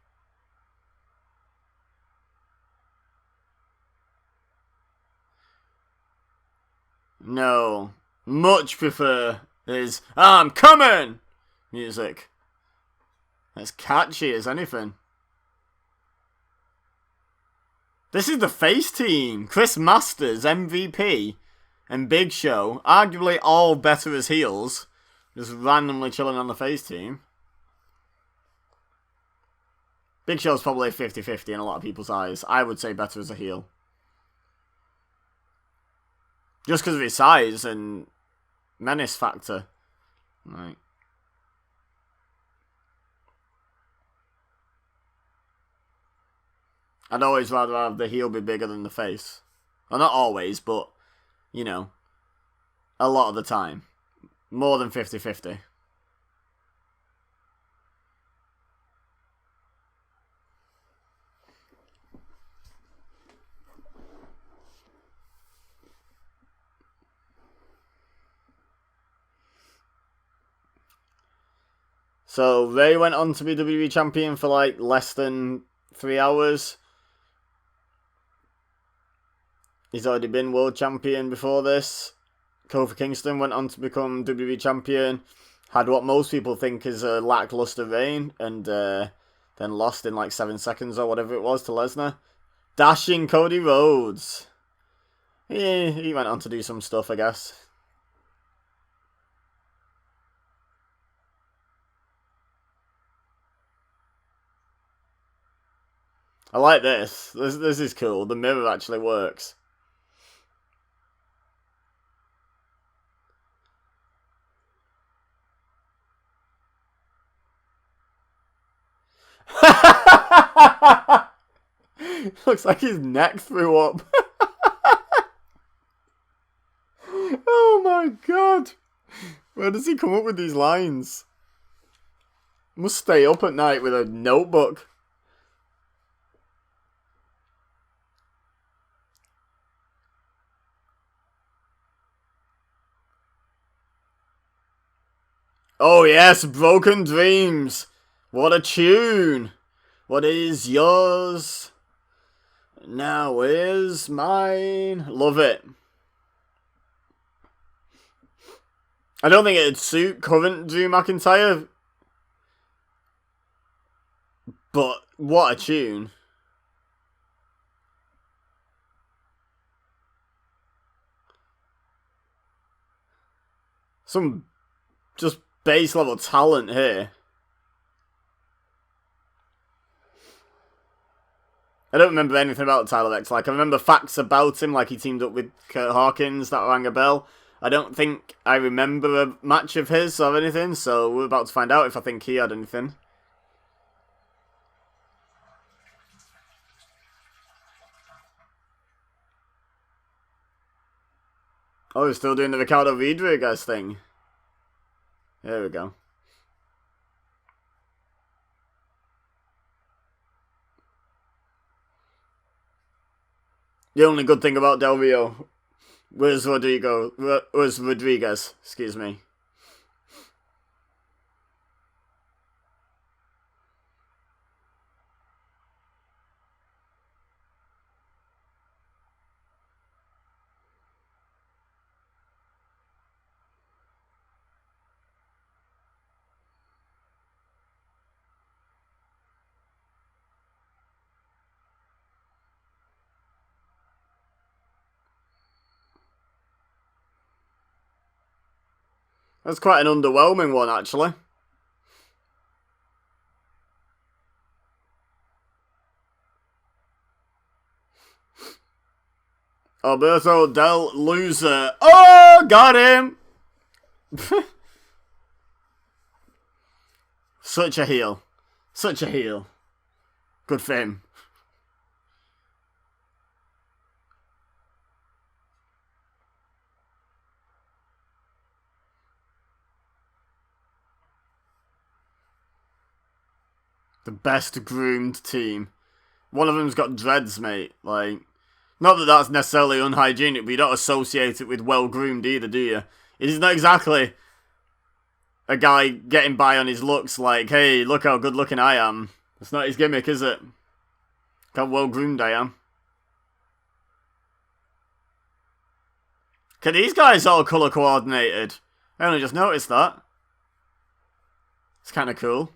No. Much prefer his I'm coming music. That's catchy as anything. This is the face team. Chris Masters, MVP, and Big Show. Arguably all better as heels. Just randomly chilling on the face team. Big Show's probably 50-50 in a lot of people's eyes. I would say better as a heel. Just because of his size and menace factor. Right. I'd always rather have the heel be bigger than the face. Well, not always, but, you know, a lot of the time. More than 50-50. So, Ray went on to be WWE champion for like less than 3 hours. He's already been world champion before this. Kofi Kingston went on to become WWE champion. Had what most people think is a lackluster reign. And then lost in like 7 seconds or whatever it was to Lesnar. Dashing Cody Rhodes. He went on to do some stuff, I guess. I like this. This is cool. The mirror actually works. Looks like his neck threw up. Oh my god. Where does he come up with these lines? Must stay up at night with a notebook. Oh yes, Broken Dreams. What a tune. What is yours now is mine. Love it. I don't think it'd suit current Drew McIntyre. But what a tune. Some just base level talent here. I don't remember anything about Tyler X. Like, I remember facts about him, like he teamed up with Kurt Hawkins, that rang a bell. I don't think I remember a match of his or anything, so we're about to find out if I think he had anything. Oh, he's still doing the Ricardo Rodriguez thing. There we go. The only good thing about Del Rio was Rodriguez, excuse me. That's quite an underwhelming one, actually. Alberto Del Loser. Oh, got him! Such a heel. Such a heel. Good for him. The best groomed team. One of them's got dreads, mate. Like, not that that's necessarily unhygienic, but you don't associate it with well-groomed either, do you? It is not exactly a guy getting by on his looks like, hey, look how good-looking I am. It's not his gimmick, is it? Look how well-groomed I am. Okay, these guys all colour-coordinated. I only just noticed that. It's kind of cool.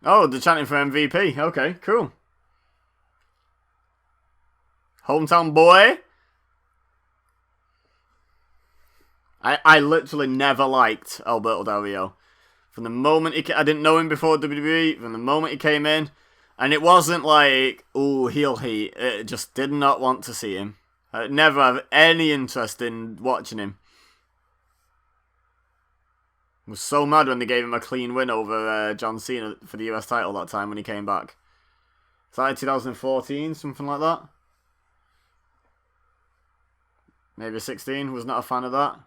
Oh, they're chanting for MVP. Okay, cool. Hometown boy. I literally never liked Alberto Del Rio. From the moment I didn't know him before WWE, from the moment he came in, and it wasn't like, ooh, heel heat. It just did not want to see him. I never have any interest in watching him. I was so mad when they gave him a clean win over John Cena for the US title that time when he came back. Is that 2014, something like that? Maybe 16, was not a fan of that.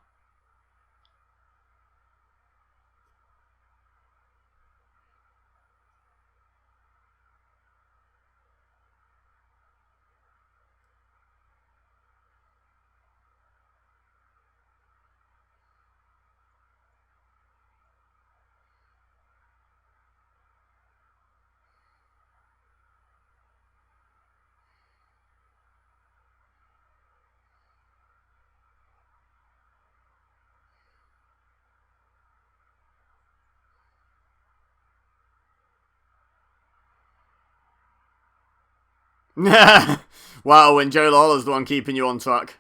Wow, when Jerry Lawler's the one keeping you on track.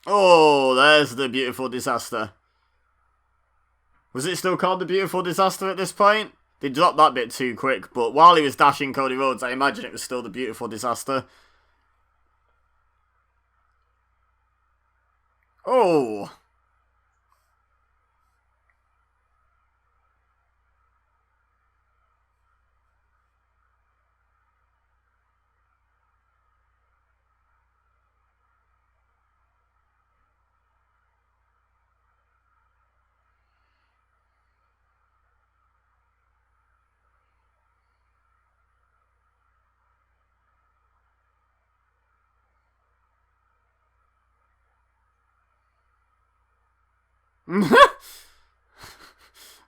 Oh, there's the Beautiful Disaster. Was it still called the Beautiful Disaster at this point? They dropped that bit too quick, but while he was dashing Cody Rhodes, I imagine it was still the Beautiful Disaster. Oh.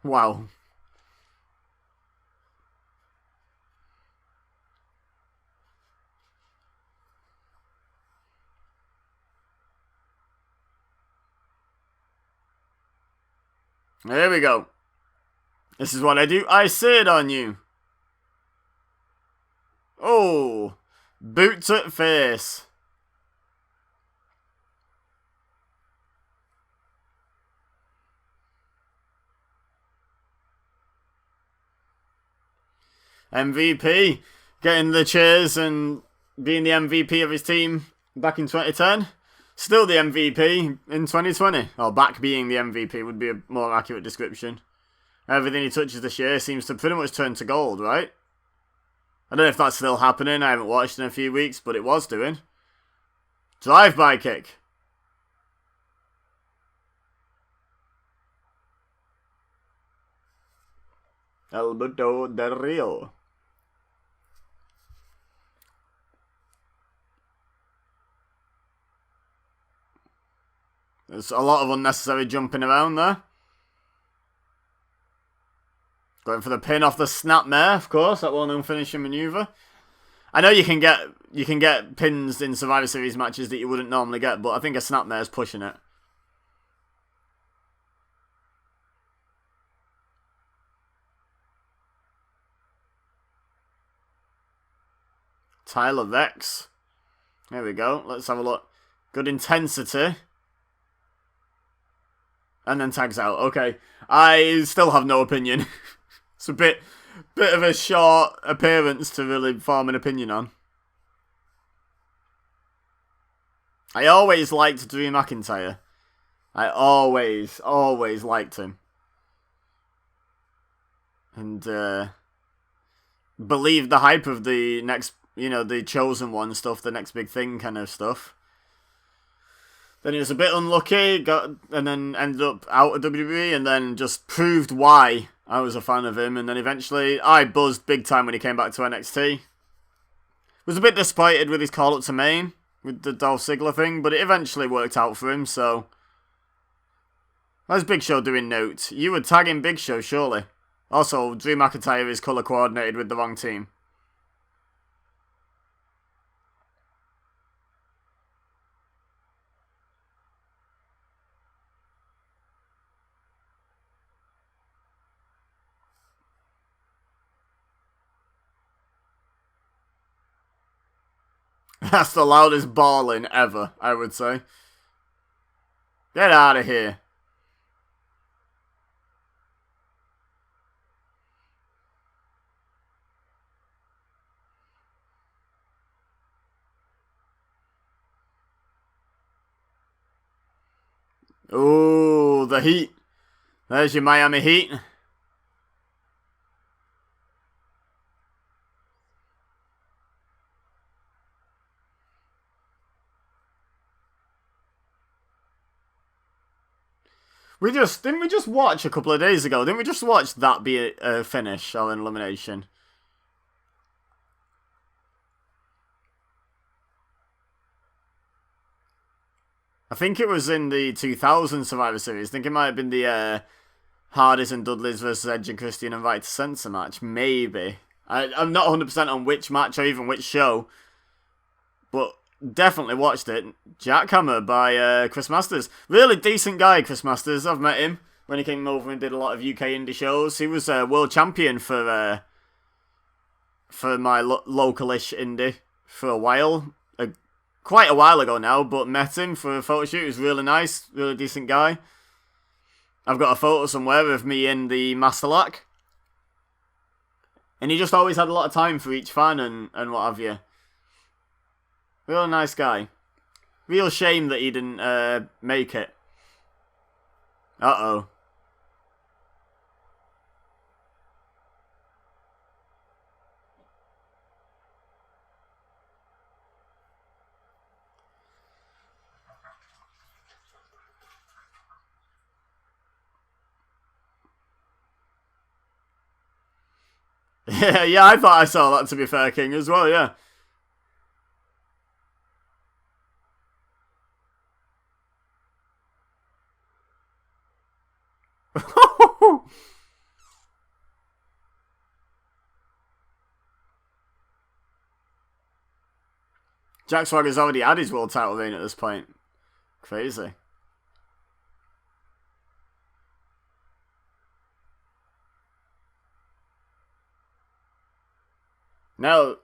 Wow. Here we go. This is what I do. I sit on you. Oh. Boot to face. MVP. Getting the cheers and being the MVP of his team back in 2010. Still the MVP in 2020. Or back being the MVP would be a more accurate description. Everything he touches this year seems to pretty much turn to gold, right? I don't know if that's still happening. I haven't watched in a few weeks, but it was doing. Drive-by kick. Alberto Del Rio. There's a lot of unnecessary jumping around there. Going for the pin off the snapmare, of course, that well-known finishing maneuver. I know you can get pins in Survivor Series matches that you wouldn't normally get, but I think a snapmare is pushing it. Tyler Vex. There we go. Let's have a look. Good intensity. And then tags out. Okay. I still have no opinion. It's a bit of a short appearance to really form an opinion on. I always liked Drew McIntyre. I always liked him. And believed the hype of the next, the Chosen One stuff, the next big thing kind of stuff. Then he was a bit unlucky, and then ended up out of WWE, and then just proved why I was a fan of him. And then eventually, I buzzed big time when he came back to NXT. Was a bit disappointed with his call-up to Maine, with the Dolph Ziggler thing, but it eventually worked out for him, so... How's Big Show doing notes? You would tag in Big Show, surely. Also, Drew McIntyre is colour coordinated with the wrong team. That's the loudest bawling ever, I would say. Get out of here. Ooh, the Heat. There's your Miami Heat. Didn't we just watch a couple of days ago? Didn't we just watch that be a finish or an elimination? I think it was in the 2000 Survivor Series. I think it might have been the Hardys and Dudleys versus Edge and Christian and Right to Censor match. Maybe. I'm not 100% on which match or even which show. But definitely watched it. Jackhammer by Chris Masters. Really decent guy, Chris Masters. I've met him when he came over and did a lot of UK indie shows. He was world champion for my localish indie for a while. Quite a while ago now, but met him for a photo shoot. He was really nice, really decent guy. I've got a photo somewhere of me in the Master Lock. And he just always had a lot of time for each fan and what have you. Real nice guy. Real shame that he didn't make it. Uh-oh. Yeah, I thought I saw that, to be fair, King, as well, yeah. Jack Swagger's already had his world title reign at this point. Crazy. Now,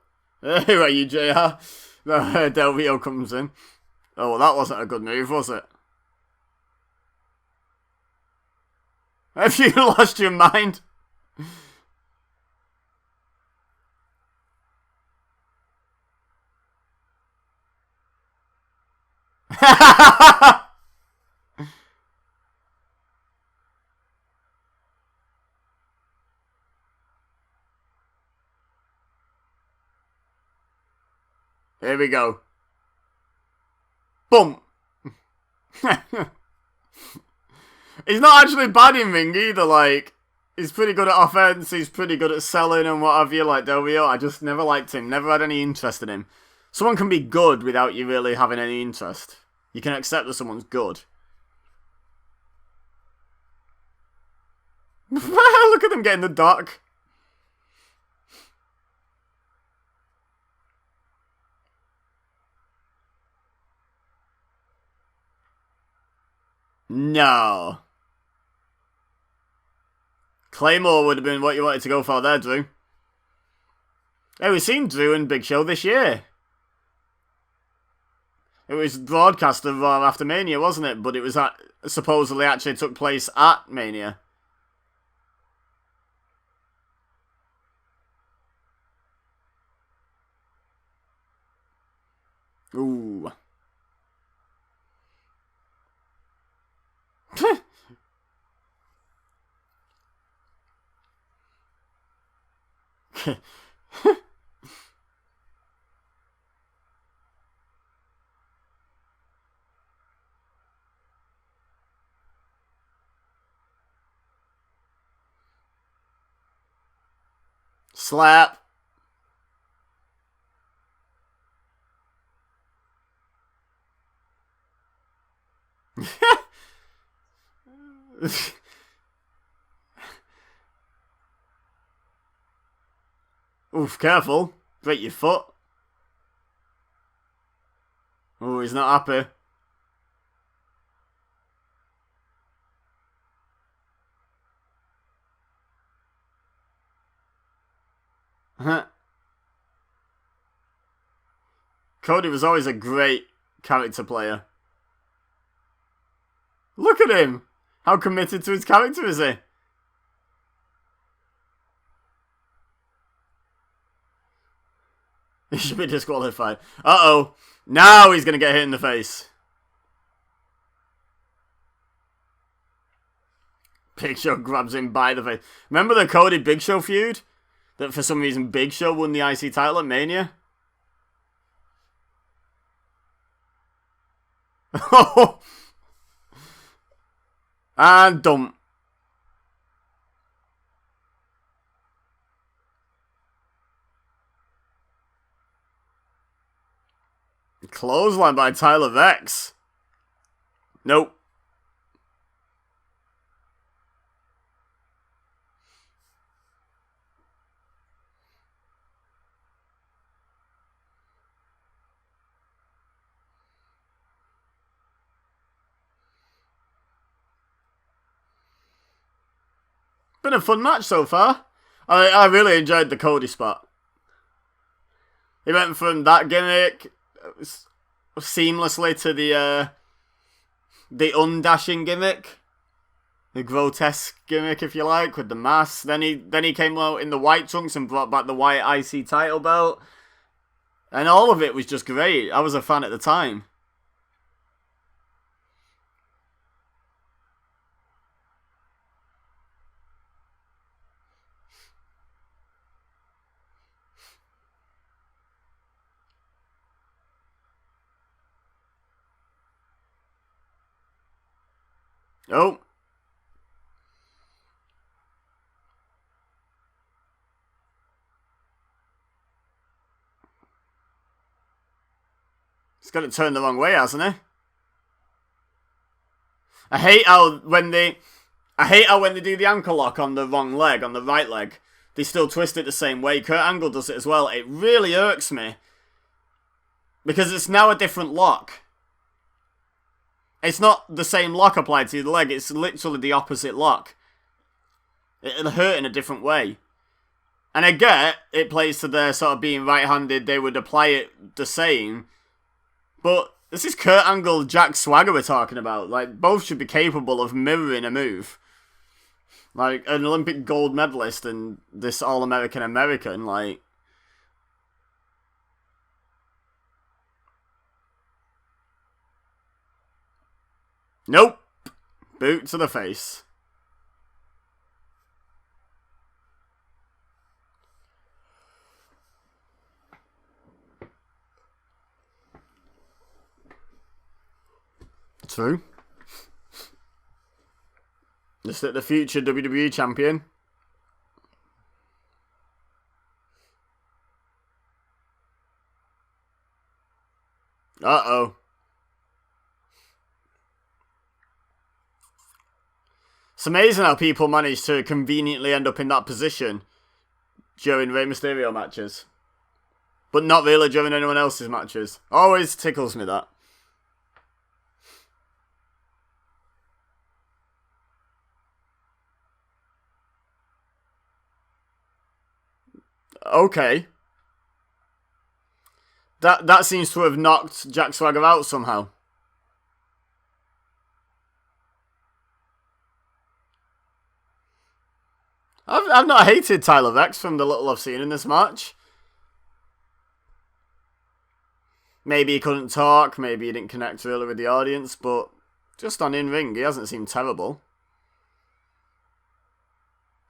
who are you, JR? Del Rio comes in. Oh, well, that wasn't a good move, was it? Have you lost your mind? Here we go. Boom. He's not actually bad in ring either, like, he's pretty good at offense, he's pretty good at selling and what have you, like Del Rio. I just never liked him, never had any interest in him. Someone can be good without you really having any interest. You can accept that someone's good. Look at them getting the dock. No. Claymore would have been what you wanted to go for there, Drew. Hey, we've seen Drew and Big Show this year. It was broadcast of after Mania, wasn't it? But it was supposedly actually took place at Mania. Ooh. Slap. Oof, careful. Break your foot. Oh, he's not happy. Cody was always a great character player. Look at him! How committed to his character is he? He should be disqualified. Uh-oh. Now he's going to get hit in the face. Big Show grabs him by the face. Remember the Cody Big Show feud? That for some reason Big Show won the IC title at Mania? And dump. Clothesline by Tyler Vex. Nope. Been a fun match so far. I really enjoyed the Cody spot. He went from that gimmick seamlessly to the undashing gimmick, the grotesque gimmick, if you like, with the mask. Then he came out in the white trunks and brought back the white IC title belt, and all of it was just great. I was a fan at the time. Oh. He's got it turned the wrong way, hasn't he? I hate how when they do the ankle lock on the wrong leg, on the right leg, they still twist it the same way. Kurt Angle does it as well. It really irks me. Because it's now a different lock. It's not the same lock applied to the leg, it's literally the opposite lock. It'll hurt in a different way. And I get it plays to their sort of being right-handed, they would apply it the same. But this is Kurt Angle, Jack Swagger we're talking about. Like, both should be capable of mirroring a move. Like, an Olympic gold medalist and this All-American American, like... Nope. Boot to the face. True. Just at the future WWE champion. Uh-oh. It's amazing how people manage to conveniently end up in that position during Rey Mysterio matches. But not really during anyone else's matches. Always tickles me that. Okay. That seems to have knocked Jack Swagger out somehow. I've not hated Tyler Vex from the little I've seen in this match. Maybe he couldn't talk, maybe he didn't connect really with the audience, but just on in-ring, he hasn't seemed terrible.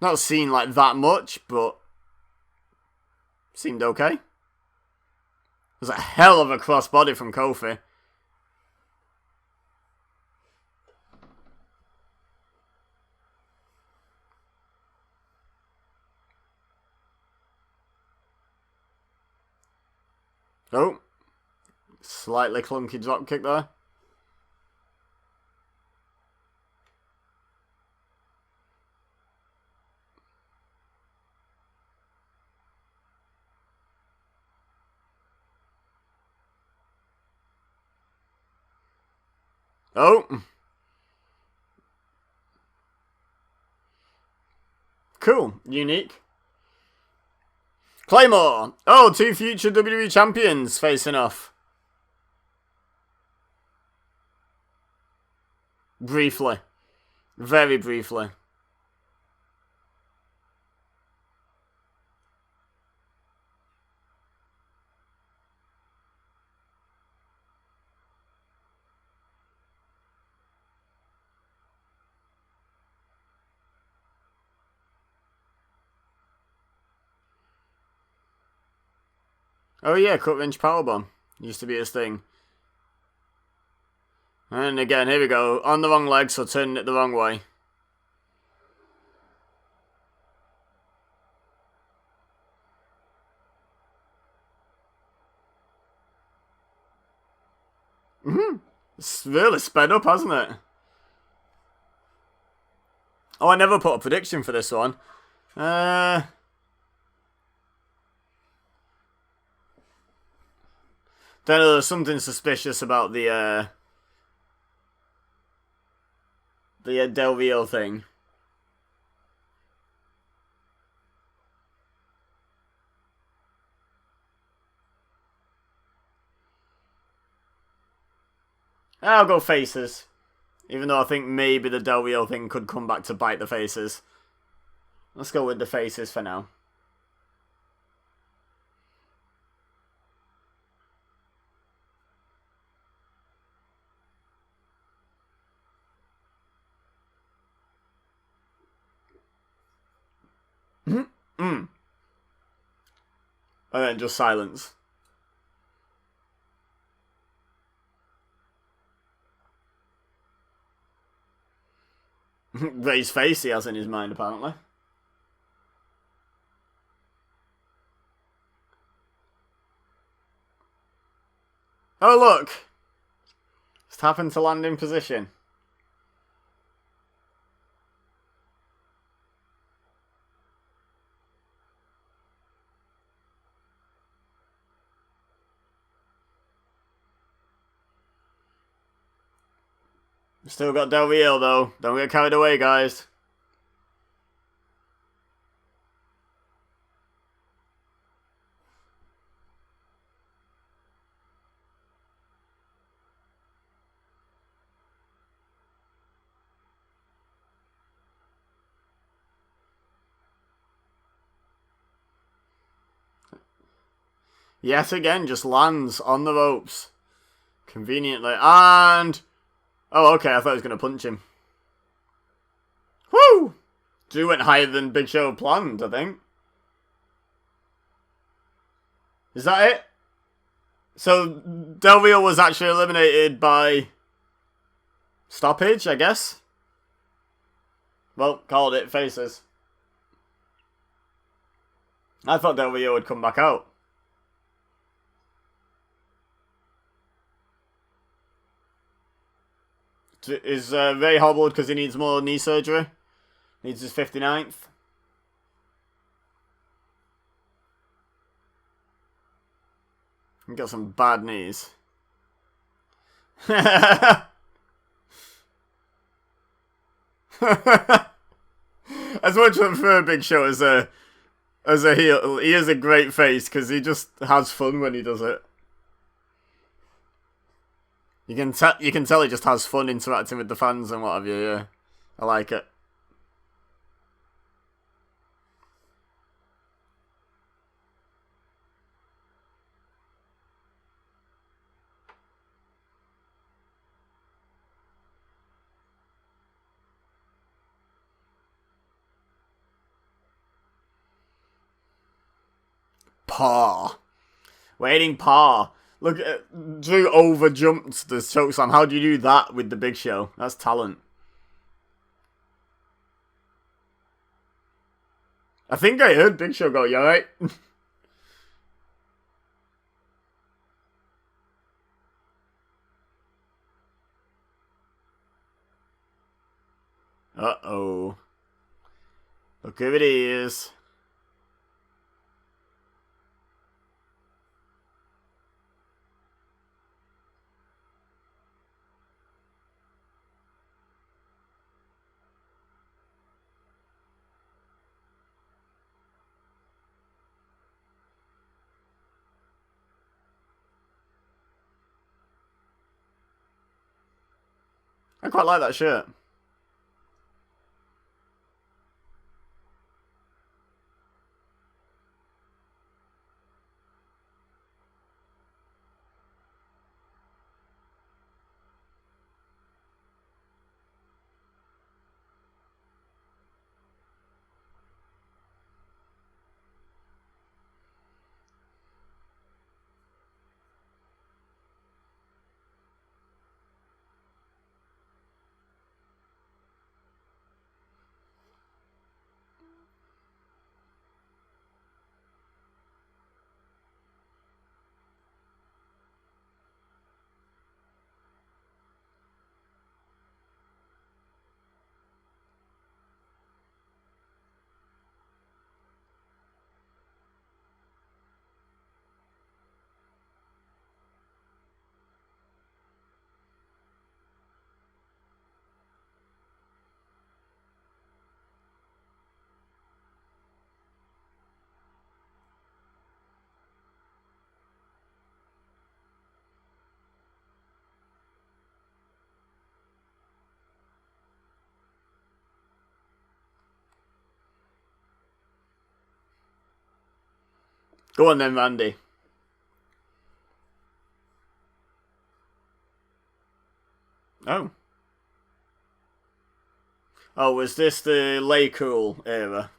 Not seen like that much, but seemed okay. There's a hell of a crossbody from Kofi. Oh, slightly clunky drop kick there. Oh. Cool. Unique. Claymore. Oh, two future WWE champions facing off. Briefly. Very briefly. Oh yeah, cut wrench powerbomb. Used to be his thing. And again, here we go. On the wrong leg, so turning it the wrong way. It's really sped up, hasn't it? Oh, I never put a prediction for this one. Don't know, there's something suspicious about the Del Rio thing. I'll go faces. Even though I think maybe the Del Rio thing could come back to bite the faces. Let's go with the faces for now. And then just silence. Ray's face he has in his mind, apparently. Oh, look! Just happened to land in position. Still got Del Rio, though. Don't get carried away, guys. Yet again, just lands on the ropes. Conveniently. And... oh, okay, I thought he was going to punch him. Woo! Drew went higher than Big Show planned, I think. Is that it? So, Del Rio was actually eliminated by... stoppage, I guess? Well, called it faces. I thought Del Rio would come back out. Is Ray hobbled because he needs more knee surgery? Needs his 59th. He got some bad knees. As much for a Big Show as a heel, he is a great face because he just has fun when he does it. You can tell he just has fun interacting with the fans and what have you. Yeah, I like it. Paw. Waiting paw. Look, Drew over jumped the chokeslam. How do you do that with the Big Show? That's talent. I think I heard Big Show go, you alright? Uh-oh. Look who it is. I quite like that shirt. Go on then, Randy. Oh. Oh, was this the Lay Cool era?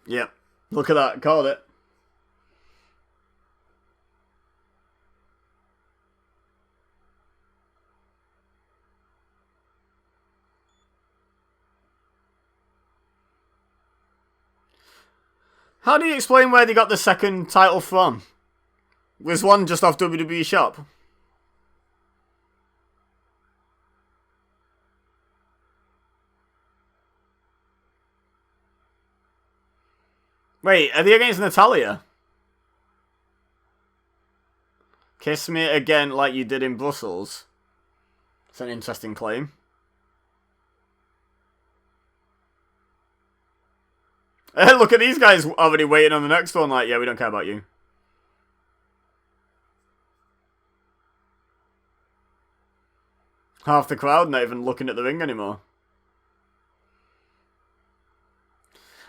Yep. Look at that. Called it. How do you explain where they got the second title from? Was one just off WWE Shop? Wait, are they against Natalya? Kiss me again like you did in Brussels. It's an interesting claim. Look at these guys already waiting on the next one. Like, yeah, we don't care about you. Half the crowd not even looking at the ring anymore.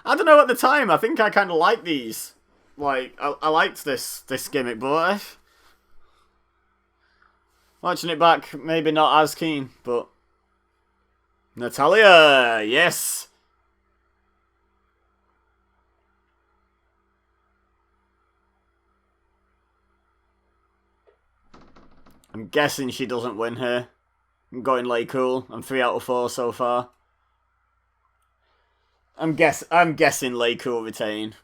I don't know, at the time, I think I kind of liked these. Like, I liked this gimmick, but watching it back, maybe not as keen, but Natalya, yes. I'm guessing she doesn't win here. I'm going Lay Cool. I'm 3 out of 4 so far. I'm guessing Lay Cool retain.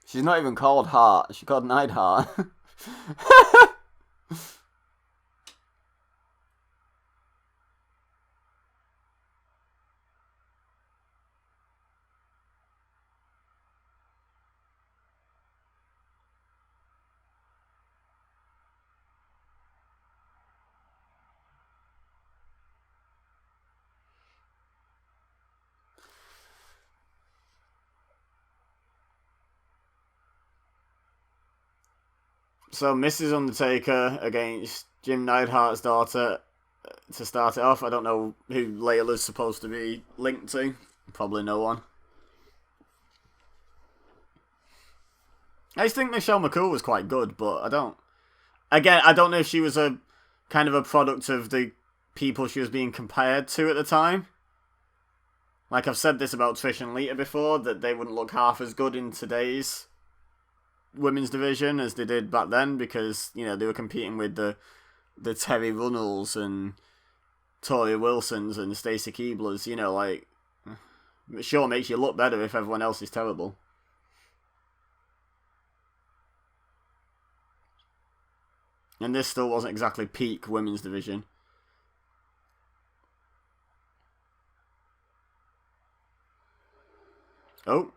She's not even called Hart. She's called Neidhart. So, Mrs. Undertaker against Jim Neidhart's daughter to start it off. I don't know who Layla's supposed to be linked to. Probably no one. I just think Michelle McCool was quite good, but I don't... Again, I don't know if she was a kind of a product of the people she was being compared to at the time. Like, I've said this about Trish and Lita before, that they wouldn't look half as good in today's women's division as they did back then, because, you know, they were competing with the Terry Runnels and Tori Wilsons and Stacey Keeblers, you know, like, it sure makes you look better if everyone else is terrible. And this still wasn't exactly peak women's division. Oh.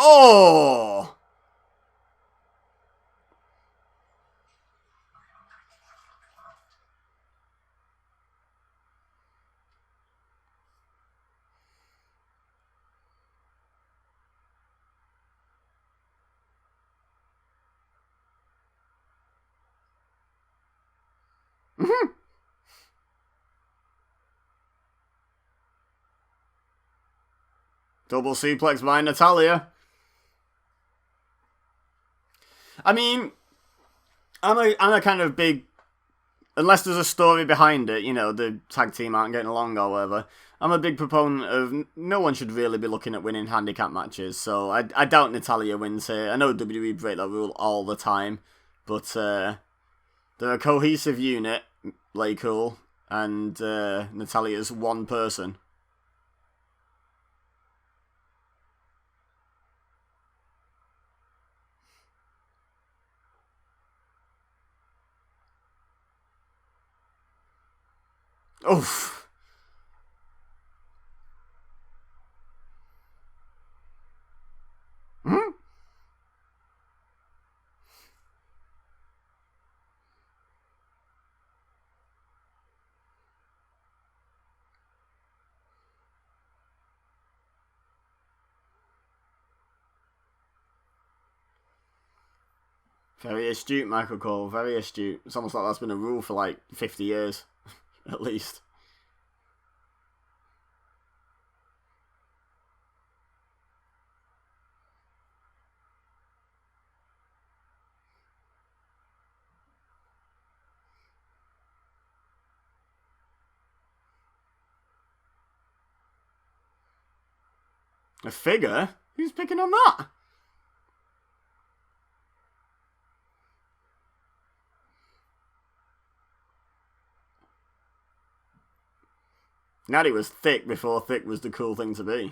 Oh! Double suplex by Natalya. I mean, I'm a kind of big, unless there's a story behind it, you know, the tag team aren't getting along or whatever. I'm a big proponent of no one should really be looking at winning handicap matches, so I doubt Natalya wins here. I know WWE break that rule all the time, but they're a cohesive unit, Cool, and Natalya's one person. Oof. Very astute, Michael Cole. Very astute. It's almost like that's been a rule for like 50 years, at least. A figure? Who's picking on that? Natty was thick before thick was the cool thing to be.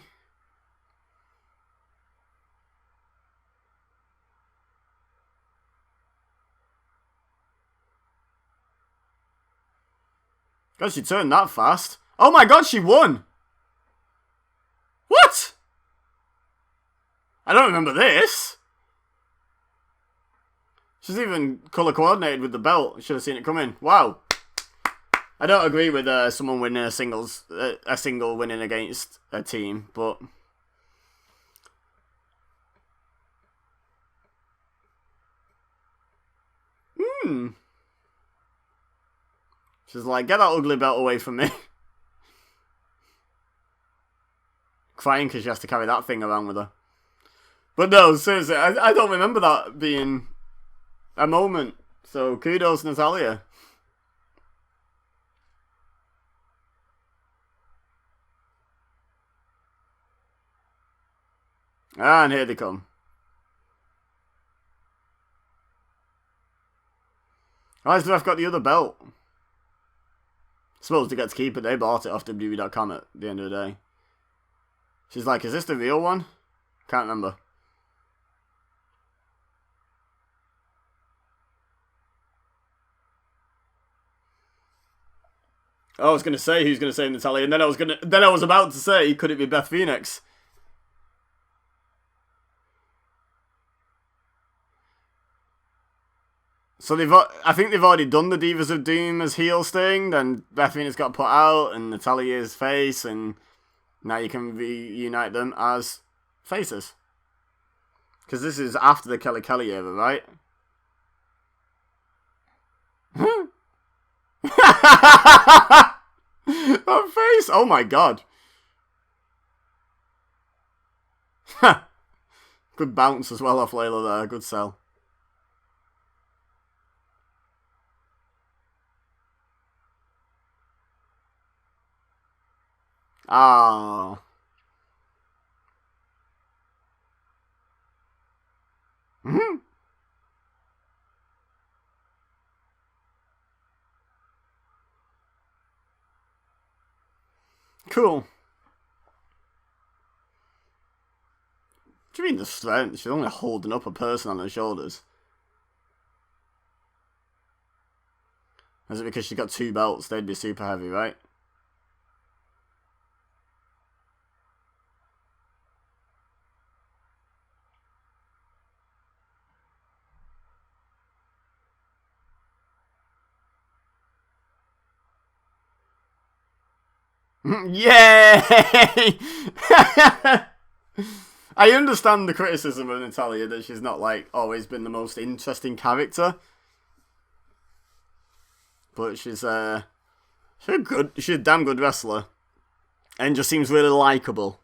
God, she turned that fast. Oh my god, she won! What? I don't remember this. She's even colour coordinated with the belt. Should have seen it coming. Wow. I don't agree with someone winning a single winning against a team, but she's like, get that ugly belt away from me. Crying because she has to carry that thing around with her. But no, seriously, I don't remember that being a moment. So kudos, Natalya. And here they come. Why has the ref got the other belt? I suppose they get to keep it. They bought it off WWE.com at the end of the day. She's like, is this the real one? Can't remember. I was gonna say who's gonna save Natalya, and then I was about to say, could it be Beth Phoenix? So I think they've already done the Divas of Doom as heels thing. Then Beth Phoenix got put out, and Natalya's face, and now you can reunite them as faces. Because this is after the Kelly Kelly era, right? That face! Oh my god. Good bounce as well off Layla there. Good sell. Oh. Cool. What do you mean the strength? She's only holding up a person on her shoulders. Is it because she got 2 belts? They'd be super heavy, right? Yay! I understand the criticism of Natalya that she's not like always been the most interesting character, but she's a damn good wrestler, and just seems really likable.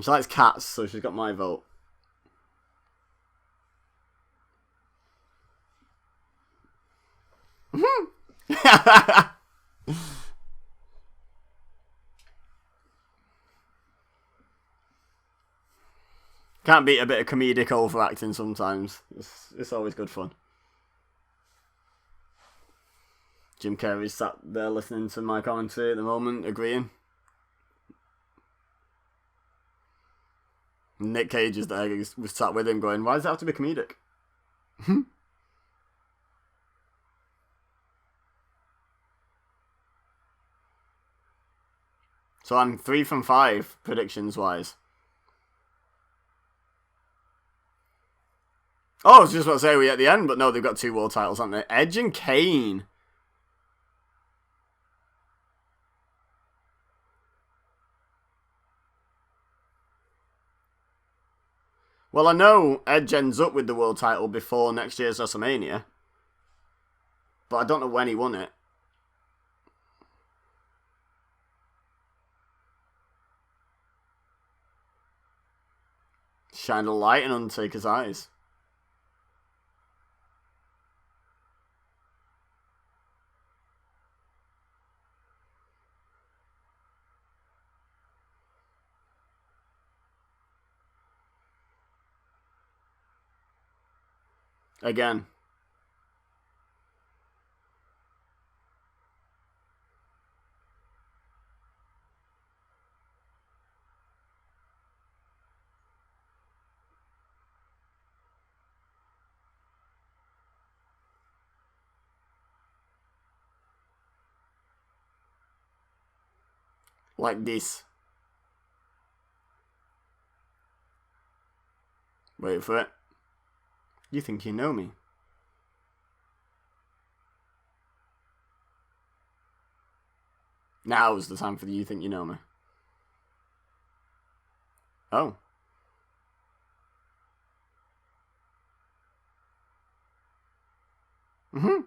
She likes cats, so she's got my vote. Can't beat a bit of comedic overacting sometimes. It's always good fun. Jim Carrey's sat there listening to my commentary at the moment, agreeing. Nick Cage is there, was sat with him going, why does it have to be comedic? So I'm 3 from 5, predictions-wise. Oh, I was just about to say we're at the end, but no, they've got 2 world titles, haven't they? Edge and Kane. Well, I know Edge ends up with the world title before next year's WrestleMania. But I don't know when he won it. Shine a light in Undertaker's eyes. Again. Like this. Wait for it. You think you know me? Now's the time for the you think you know me. Oh. Mm-hmm.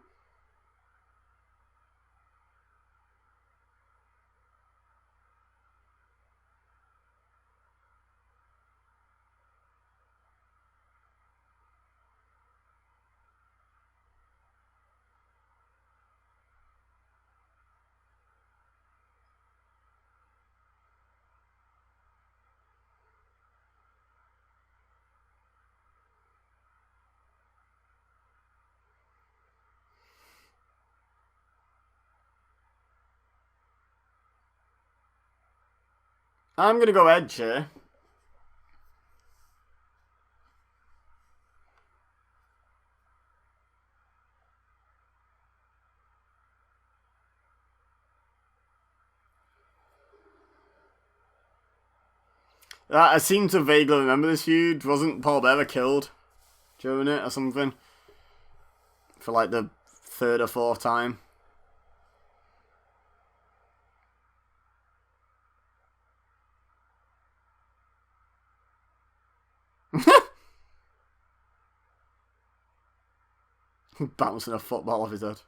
I'm gonna go Edge here. I seem to vaguely remember this feud. Wasn't Paul Bearer killed during it or something? For like the 3rd or 4th time. Bouncing a football off his head.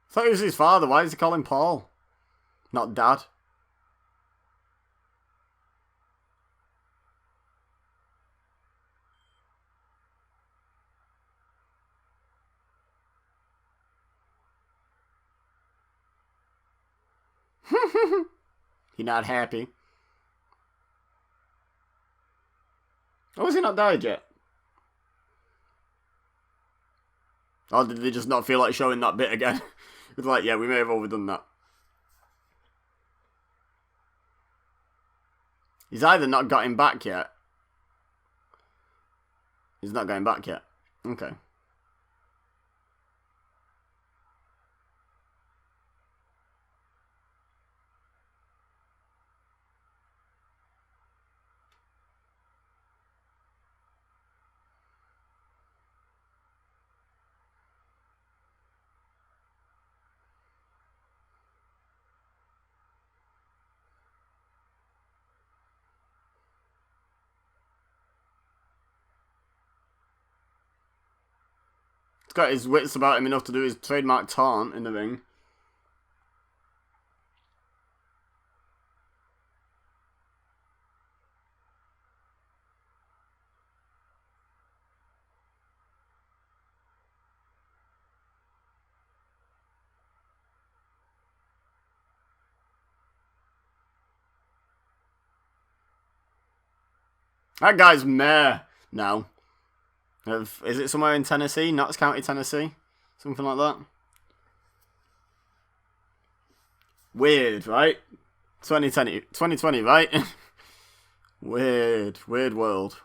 Thought he was his father. Why does he call him Paul? Not Dad. He not happy. Oh, has he not died yet? Or did they just not feel like showing that bit again? It's like, yeah, we may have overdone that. He's either not got him back yet. He's not going back yet. Okay. got his wits about him enough to do his trademark taunt in the ring. That guy's mayor now. Is it somewhere in Tennessee? Knox County, Tennessee? Something like that. Weird, right? 2020, right? Weird world.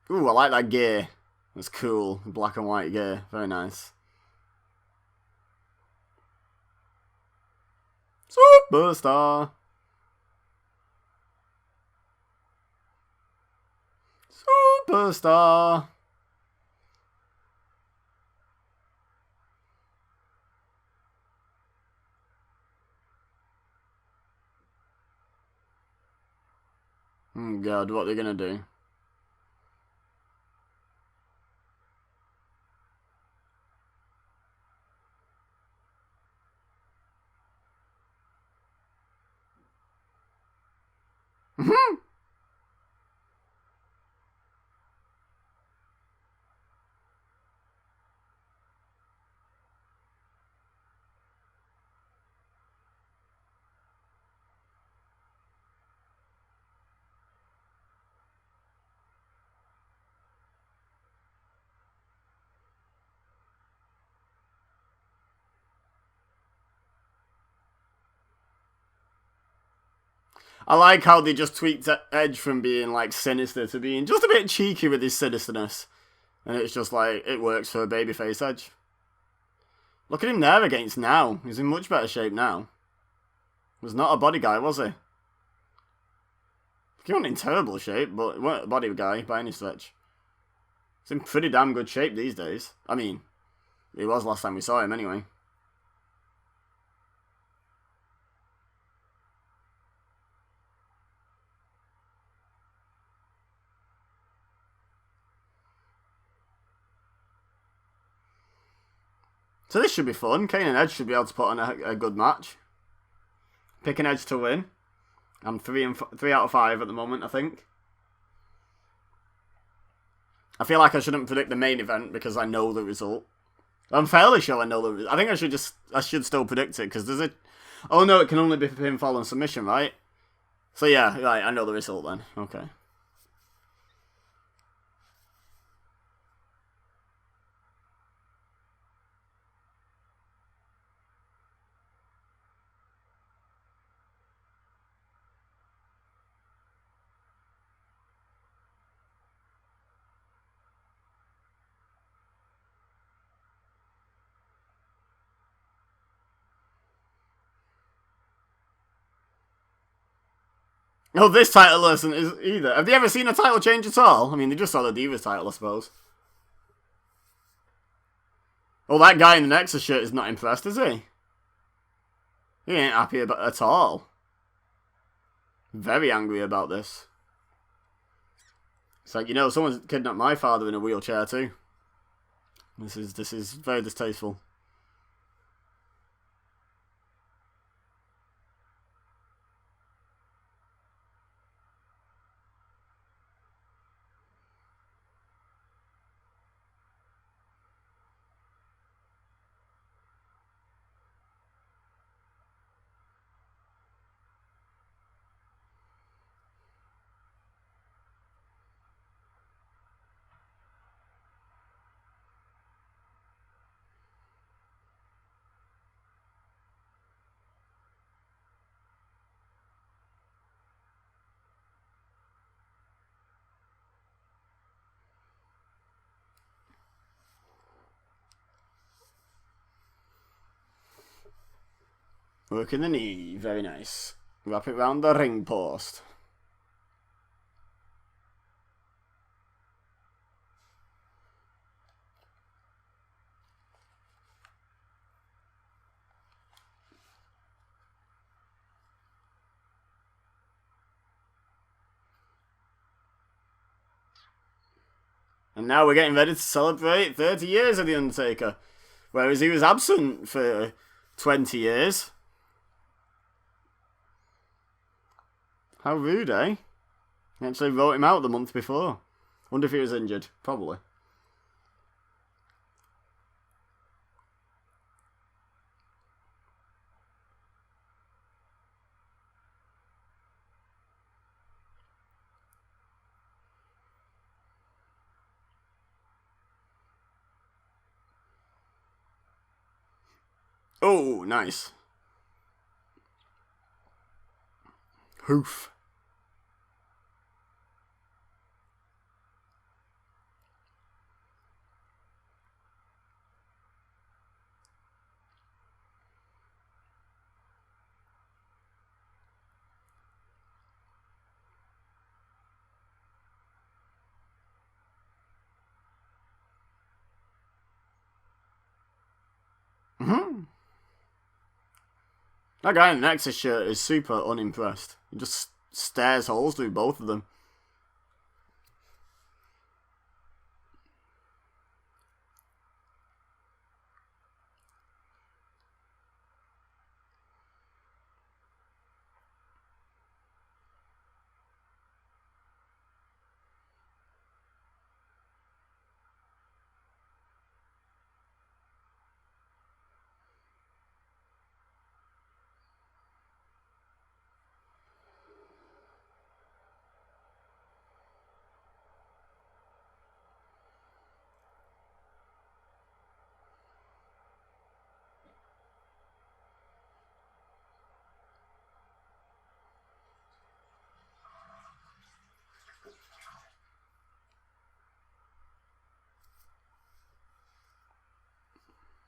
Ooh, I like that gear. That's cool. Black and white gear. Very nice. Superstar. Superstar. Oh god, what are they gonna do? I like how they just tweaked Edge from being like sinister to being just a bit cheeky with his sinisterness. And it's just like, it works for a babyface Edge. Look at him there against now. He's in much better shape now. Was not a body guy, was he? He wasn't in terrible shape, but he weren't a body guy by any stretch. He's in pretty damn good shape these days. I mean, he was last time we saw him anyway. So this should be fun. Kane and Edge should be able to put on a good match. Pick an Edge to win. I'm 3 out of 5 at the moment, I think. I feel like I shouldn't predict the main event because I know the result. I'm fairly sure I know the result. I think I should still predict it because there's a... Oh no, it can only be for pinfall and submission, right? So yeah, right, I know the result then. Okay. No, this title isn't either. Have they ever seen a title change at all? I mean, they just saw the Divas title, I suppose. Oh, that guy in the Nexus shirt is not impressed, is he? He ain't happy about at all. Very angry about this. It's like, you know, someone's kidnapped my father in a wheelchair too. This is very distasteful. Working the knee, very nice. Wrap it round the ring post. And now we're getting ready to celebrate 30 years of The Undertaker. Whereas he was absent for 20 years. How rude, eh? He actually wrote him out the month before. Wonder if he was injured. Probably. Oh, nice. Hoof. That guy in the Nexus shirt is super unimpressed. He just stares holes through both of them.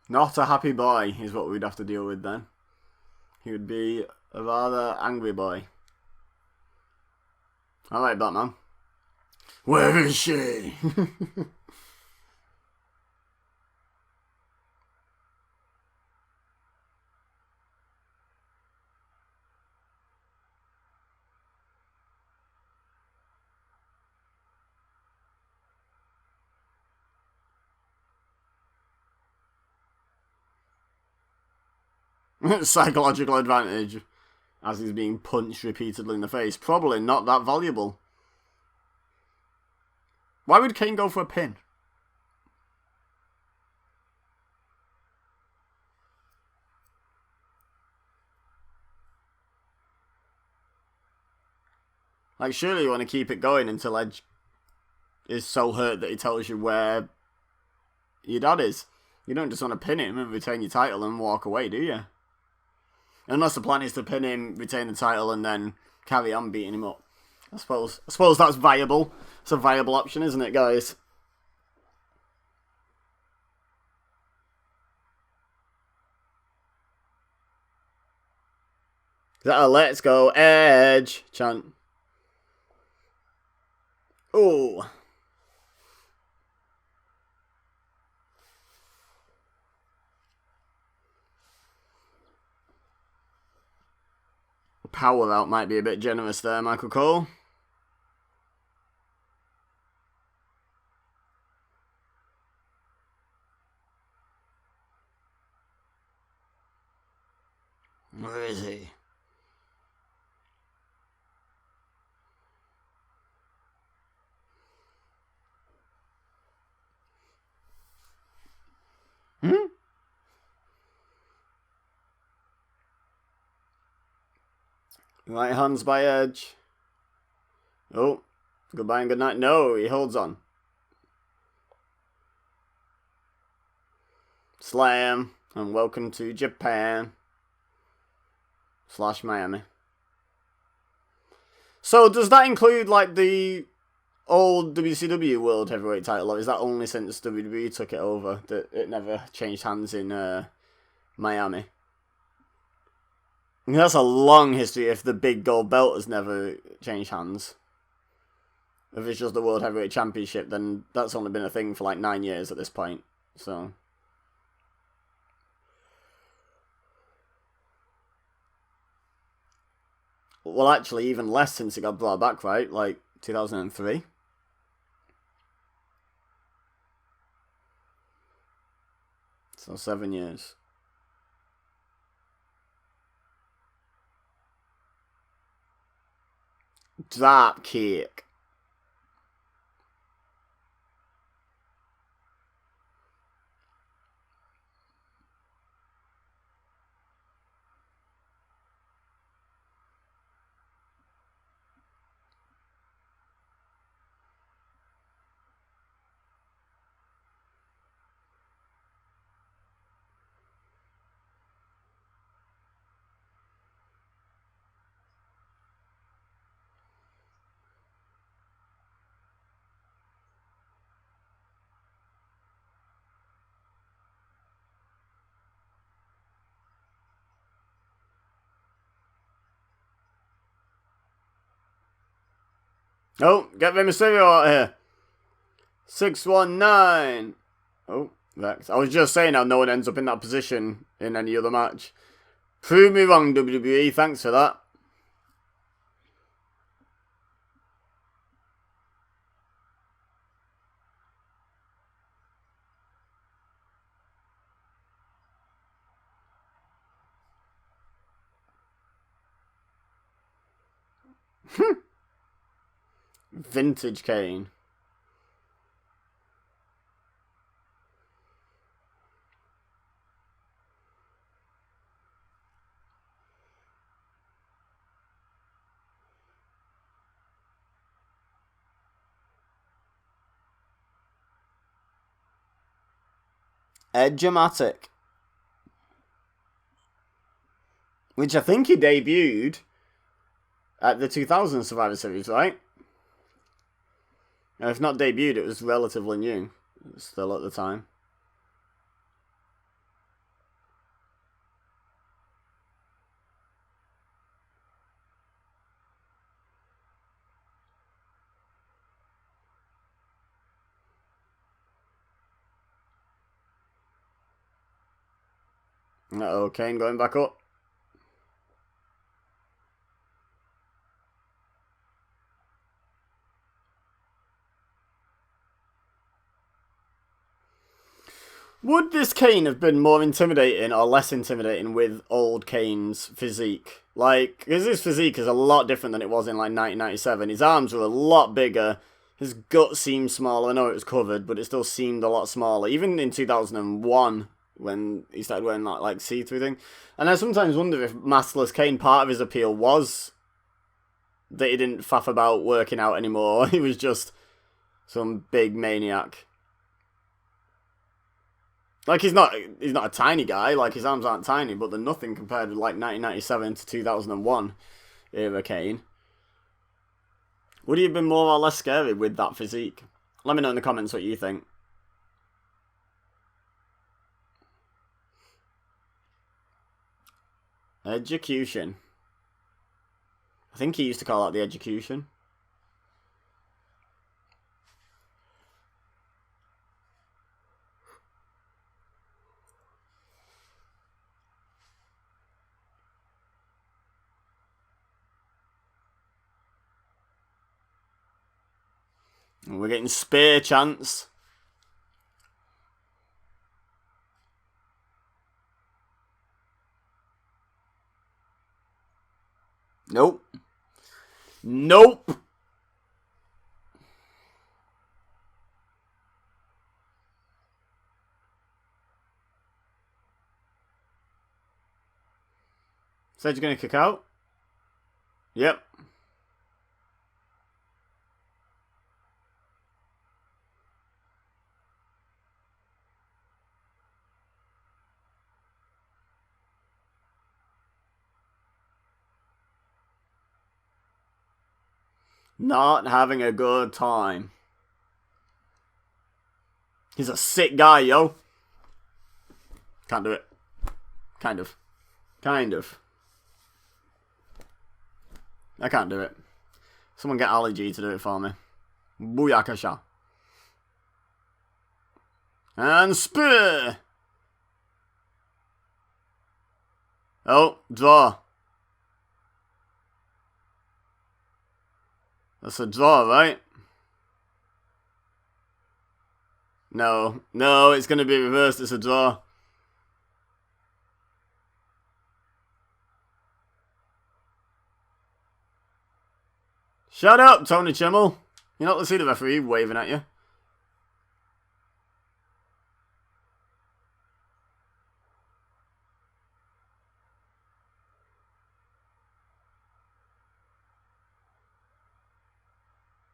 Not a happy boy is what we'd have to deal with then. He would be a rather angry boy. Alright, Batman. Where is she? Psychological advantage as he's being punched repeatedly in the face. Probably not that valuable. Why would Kane go for a pin? Like, surely you want to keep it going until Edge is so hurt that he tells you where your dad is. You don't just want to pin him and retain your title and walk away, do you? Unless the plan is to pin him, retain the title, and then carry on beating him up. I suppose that's viable. It's a viable option, isn't it, guys? Is that a "Let's Go Edge" chant? Oh. Power out might be a bit generous there, Michael Cole. Where is he? Right hands by Edge. Oh, goodbye and good night. No, he holds on. Slam, and welcome to Japan. / Miami. So, does that include, like, the old WCW World Heavyweight title, or is that only since WWE took it over that it never changed hands in Miami? That's a long history if the big gold belt has never changed hands. If it's just the World Heavyweight Championship, then that's only been a thing for like 9 years at this point. So. Well, actually, even less since it got brought back, right? Like 2003. So 7 years. Drop kick. Oh, get Rey Mysterio out here. 619. Oh, Vex. I was just saying how no one ends up in that position in any other match. Prove me wrong, WWE. Thanks for that. Vintage Kane. Edge-o-matic. Which I think he debuted at the 2000 Survivor Series, right? And if not debuted, it was relatively new. Still at the time. Uh-oh, Kane going back up. Would this Kane have been more intimidating or less intimidating with old Kane's physique? Like, because his physique is a lot different than it was in, like, 1997. His arms were a lot bigger. His gut seemed smaller. I know it was covered, but it still seemed a lot smaller. Even in 2001, when he started wearing that, like, see-through thing. And I sometimes wonder if Maskless Kane, part of his appeal was that he didn't faff about working out anymore. He was just some big maniac. Like, he's not a tiny guy, like, his arms aren't tiny, but they're nothing compared with, like, 1997 to 2001 era Kane. Would he have been more or less scary with that physique? Let me know in the comments what you think. Execution. I think he used to call that the execution. We're getting spear chance. Nope. Nope. Said you're going to kick out? Yep. Not having a good time. He's a sick guy, yo. Can't do it. Kind of. Kind of. I can't do it. Someone get Ali G to do it for me. Booyakasha. And spear. Oh, draw. That's a draw, right? No. No, it's going to be reversed. It's a draw. Shut up, Tony Chimmel. You're not to see the referee waving at you.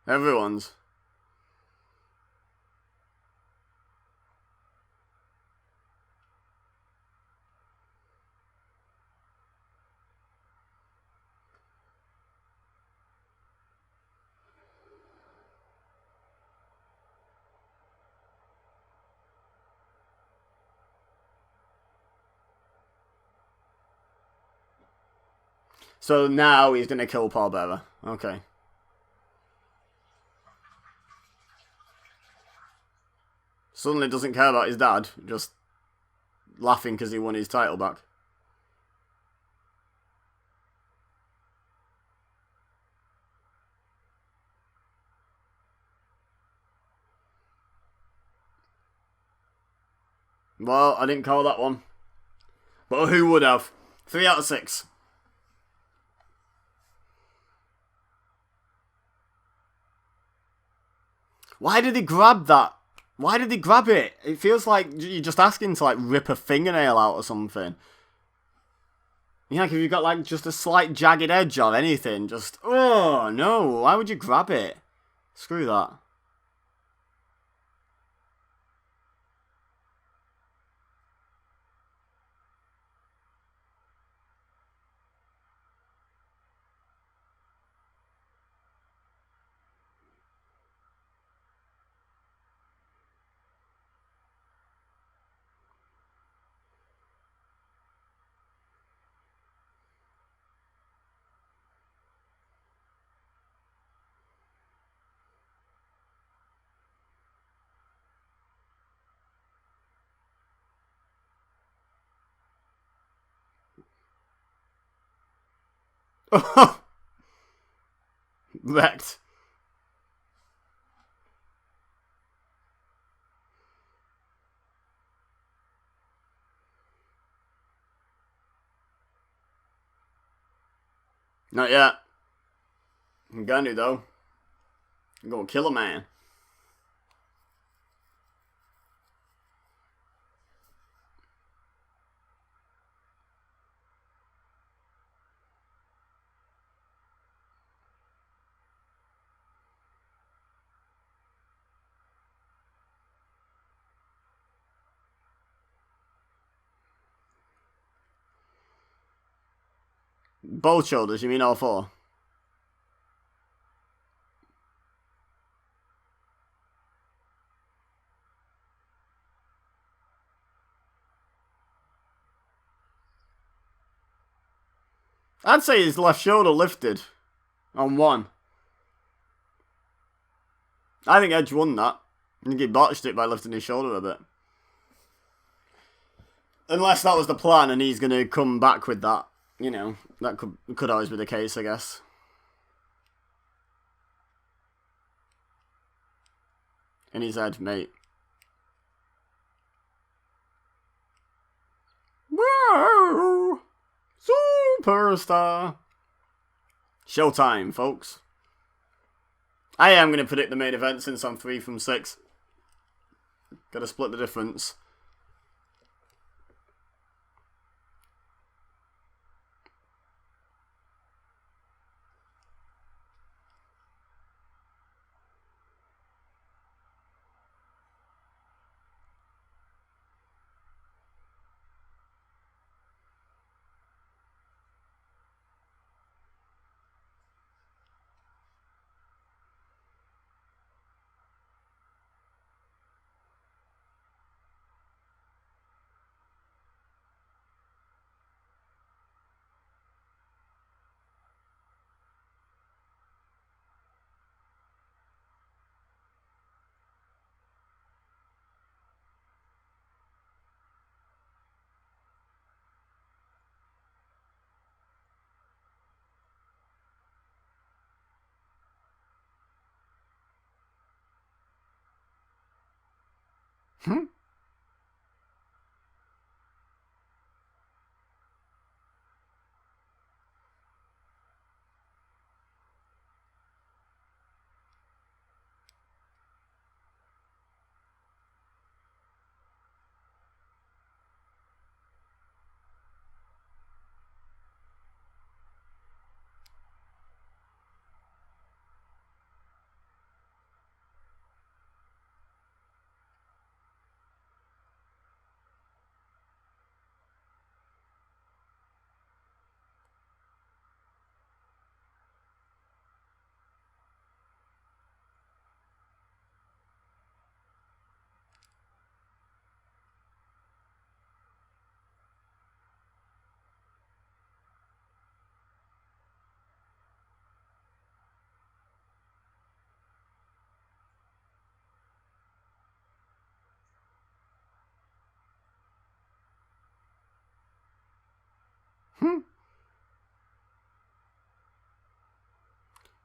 Everyone's. So now he's going to kill Paul Bearer. Okay. Suddenly doesn't care about his dad. Just laughing because he won his title back. Well, I didn't call that one. But who would have? 3 out of 6. Why did he grab that? Why did he grab it? It feels like you're just asking to like rip a fingernail out or something. You know, like if you've got like just a slight jagged edge on anything, just, oh no, why would you grab it? Screw that. Wrecked. Not yet. I'm gonna though. I'm gonna kill a man. Both shoulders, you mean all 4? I'd say his left shoulder lifted on 1. I think Edge won that. I think he botched it by lifting his shoulder a bit. Unless that was the plan and he's going to come back with that. You know, that could always be the case, I guess. In his head, mate. Whoa! Superstar! Showtime, folks. I am going to predict the main event since I'm 3 from 6. Gotta split the difference.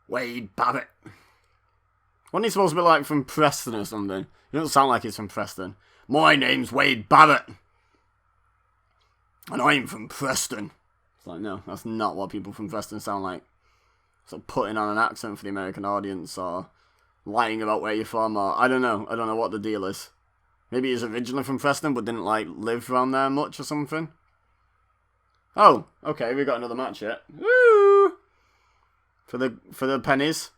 Wade Barrett. Wasn't he supposed to be like from Preston or something? He doesn't sound like he's from Preston. My name's Wade Barrett. And I'm from Preston. It's like, no, that's not what people from Preston sound like. So putting on an accent for the American audience or lying about where you're from or I don't know. I don't know what the deal is. Maybe he's originally from Preston but didn't like live around there much or something. Oh, okay, we got another match yet. Woo! For the pennies.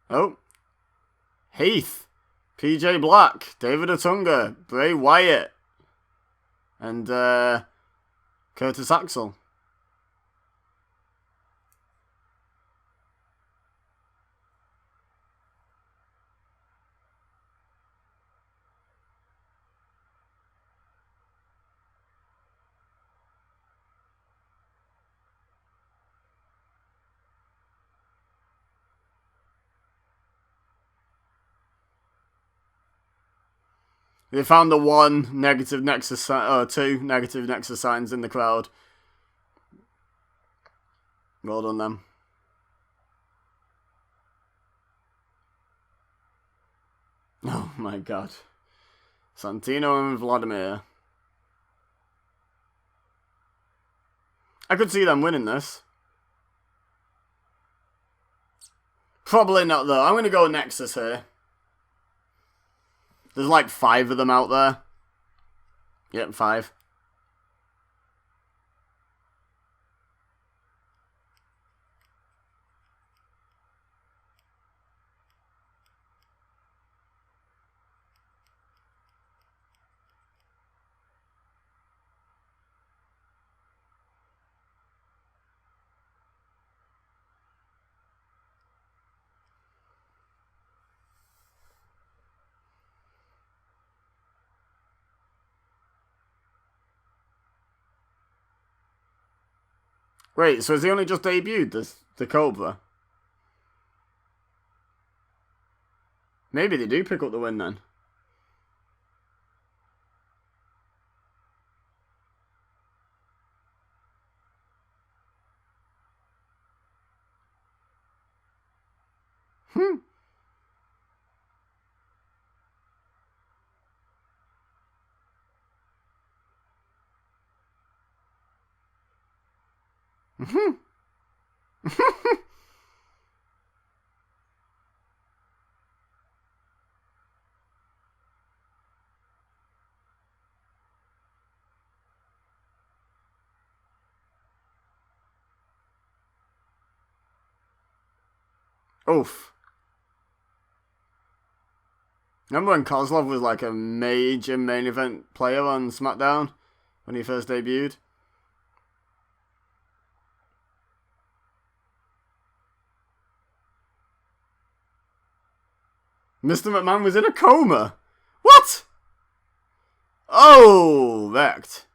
Oh. Heath. PJ Black. David Otunga. Bray Wyatt. And Curtis Axel. They found the one negative Nexus, two negative Nexus signs in the crowd. Well done, them. Oh my god. Santino and Vladimir. I could see them winning this. Probably not, though. I'm going to go Nexus here. There's like 5 of them out there. Yep, 5. Wait, so has he only just debuted the Cobra? Maybe they do pick up the win then. Oof. Remember when Kozlov was like a major main event player on SmackDown? When he first debuted? Mr. McMahon was in a coma? What? Oh, wrecked.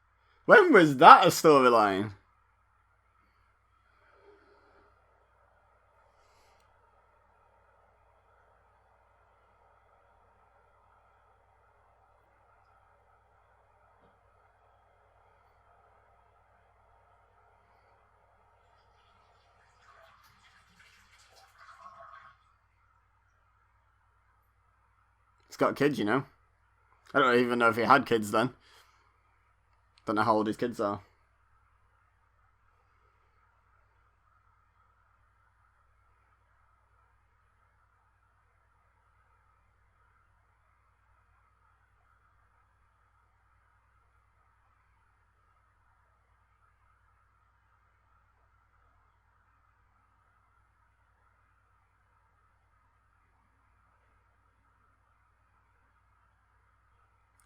When was that a storyline? He's got kids, you know. I don't even know if he had kids then. Don't know how old his kids are.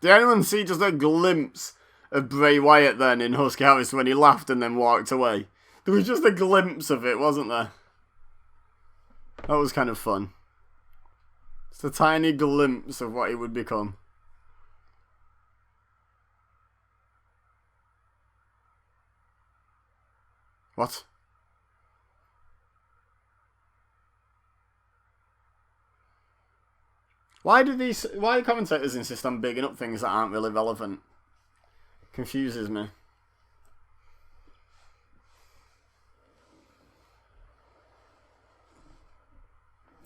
Did anyone see just a glimpse of Bray Wyatt then in Husky Harris when he laughed and then walked away? There was just a glimpse of it, wasn't there? That was kind of fun. It's a tiny glimpse of what he would become. What? Why do commentators insist on bigging up things that aren't really relevant? Confuses me.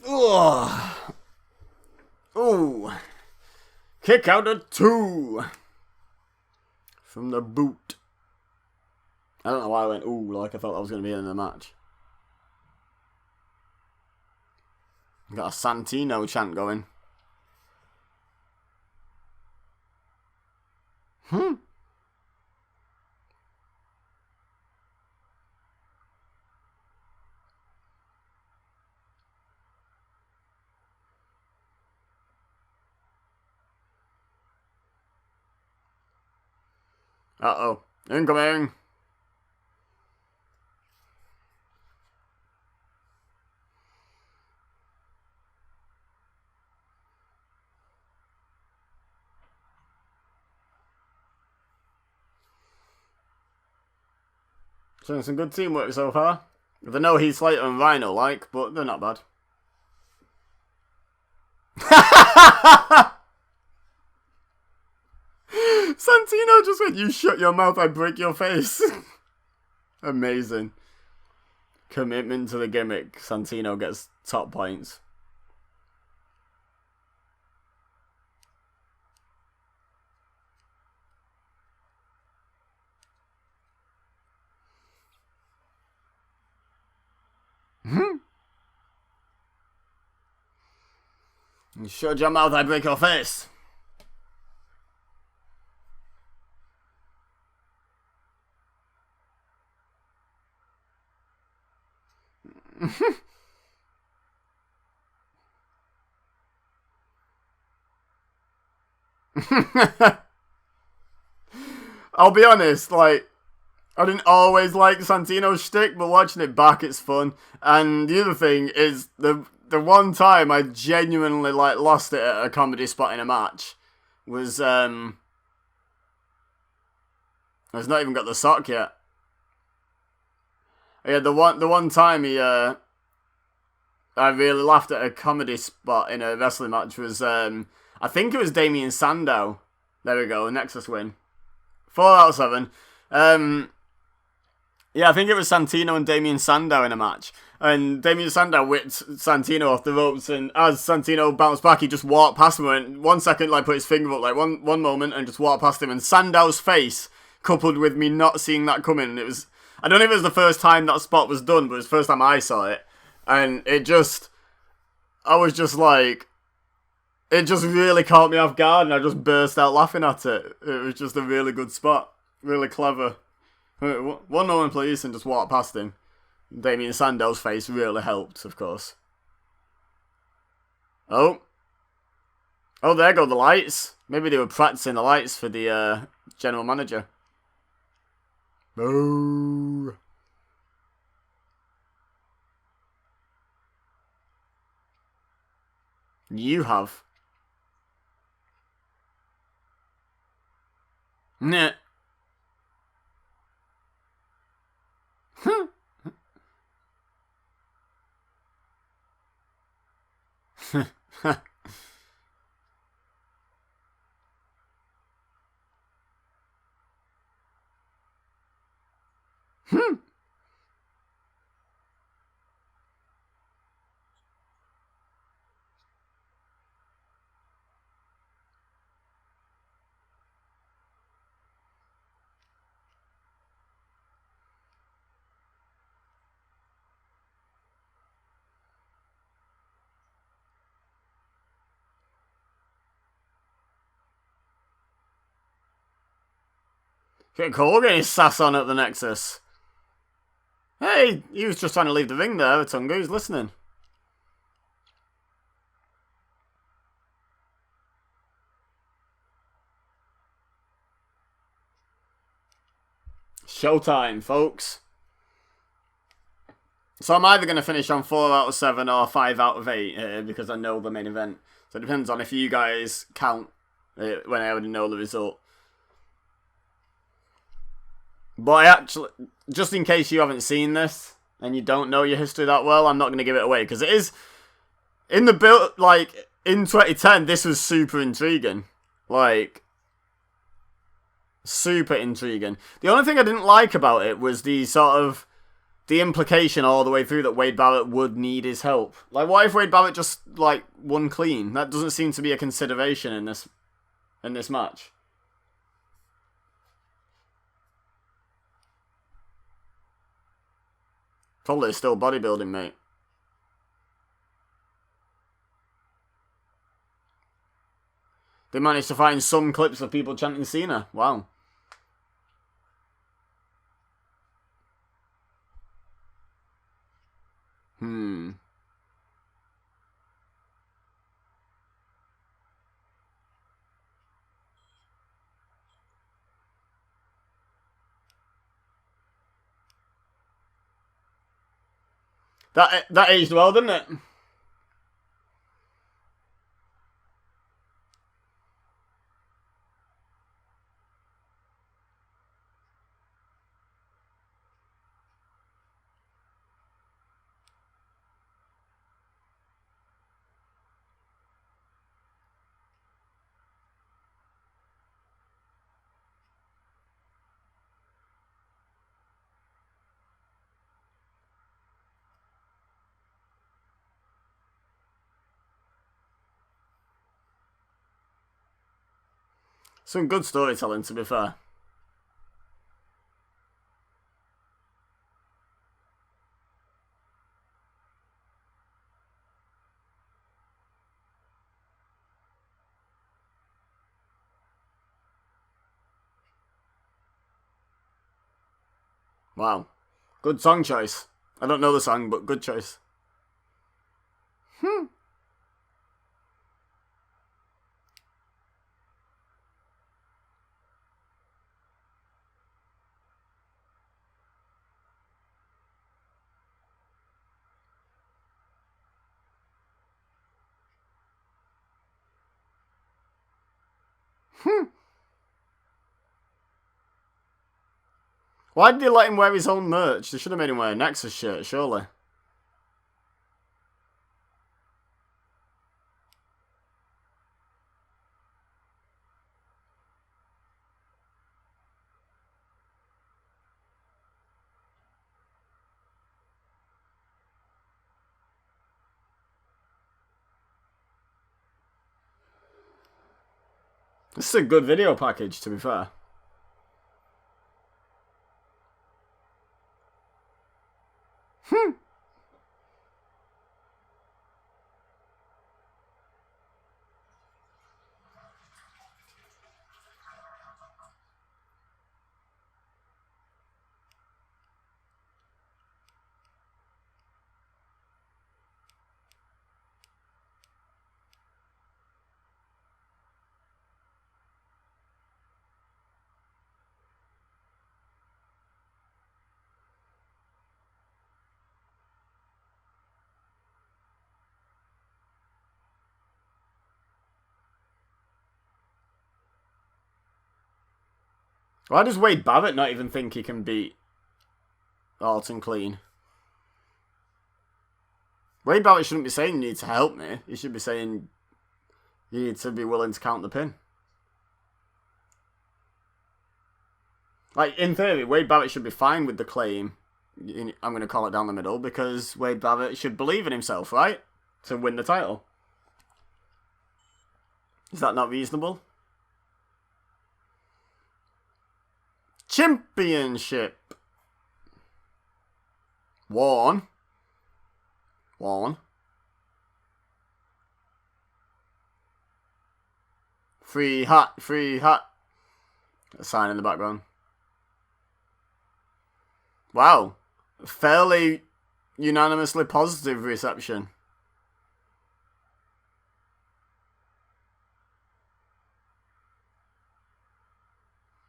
Ugh. Ooh. Kick out at 2. From the boot. I don't know why I went ooh like I thought that was going to be in the match. Got a Santino chant going. Uh-oh. Incoming. Showing some good teamwork so far. They know Heath Slater and Rhino like, but they're not bad. Santino just went, you shut your mouth, I break your face. Amazing. Commitment to the gimmick. Santino gets top points. You shut your mouth, I break your face. I'll be honest, like, I didn't always like Santino's shtick, but watching it back, it's fun. And the other thing is, the one time I genuinely, like, lost it at a comedy spot in a match was, I've not even got the sock yet. Yeah, the one time I really laughed at a comedy spot in a wrestling match was, I think it was Damien Sandow. There we go, Nexus win. 4 out of 7. Yeah, I think it was Santino and Damien Sandow in a match. And Damien Sandow whipped Santino off the ropes, and as Santino bounced back, he just walked past him and 1 second, like, put his finger up, like, one moment, and just walked past him. And Sandow's face, coupled with me not seeing that coming, it was, I don't know if it was the first time that spot was done, but it was the first time I saw it. And it just, I was just like, it just really caught me off guard, and I just burst out laughing at it. It was just a really good spot. Really clever. 1 moment, please, and just walk past him. Damien Sandow's face really helped, of course. Oh. Oh, there go the lights. Maybe they were practicing the lights for the general manager. Boo. You have. Nah. Get Cole getting his sass on at the Nexus. Hey, he was just trying to leave the ring there, Tunga. He's listening. Showtime, folks. So I'm either going to finish on 4 out of 7 or 5 out of 8 here because I know the main event. So it depends on if you guys count when I already know the result. But I actually, just in case you haven't seen this and you don't know your history that well, I'm not going to give it away because it is in the build. Like in 2010, this was super intriguing. Like, super intriguing. The only thing I didn't like about it was the sort of the implication all the way through that Wade Barrett would need his help. Like, what if Wade Barrett just like won clean? That doesn't seem to be a consideration in this match. Probably still bodybuilding, mate. They managed to find some clips of people chanting Cena. Wow. That aged well, didn't it? Some good storytelling, to be fair. Wow. Good song choice. I don't know the song, but good choice. Why did they let him wear his own merch? They should have made him wear a Nexus shirt, surely. This is a good video package, to be fair. Why does Wade Barrett not even think he can beat Orton clean? Wade Barrett shouldn't be saying you need to help me. He should be saying you need to be willing to count the pin. Like, in theory, Wade Barrett should be fine with the claim. I'm going to call it down the middle because Wade Barrett should believe in himself, right? To win the title. Is that not reasonable? Championship. Warn. Free hat. A sign in the background. Wow. Fairly unanimously positive reception.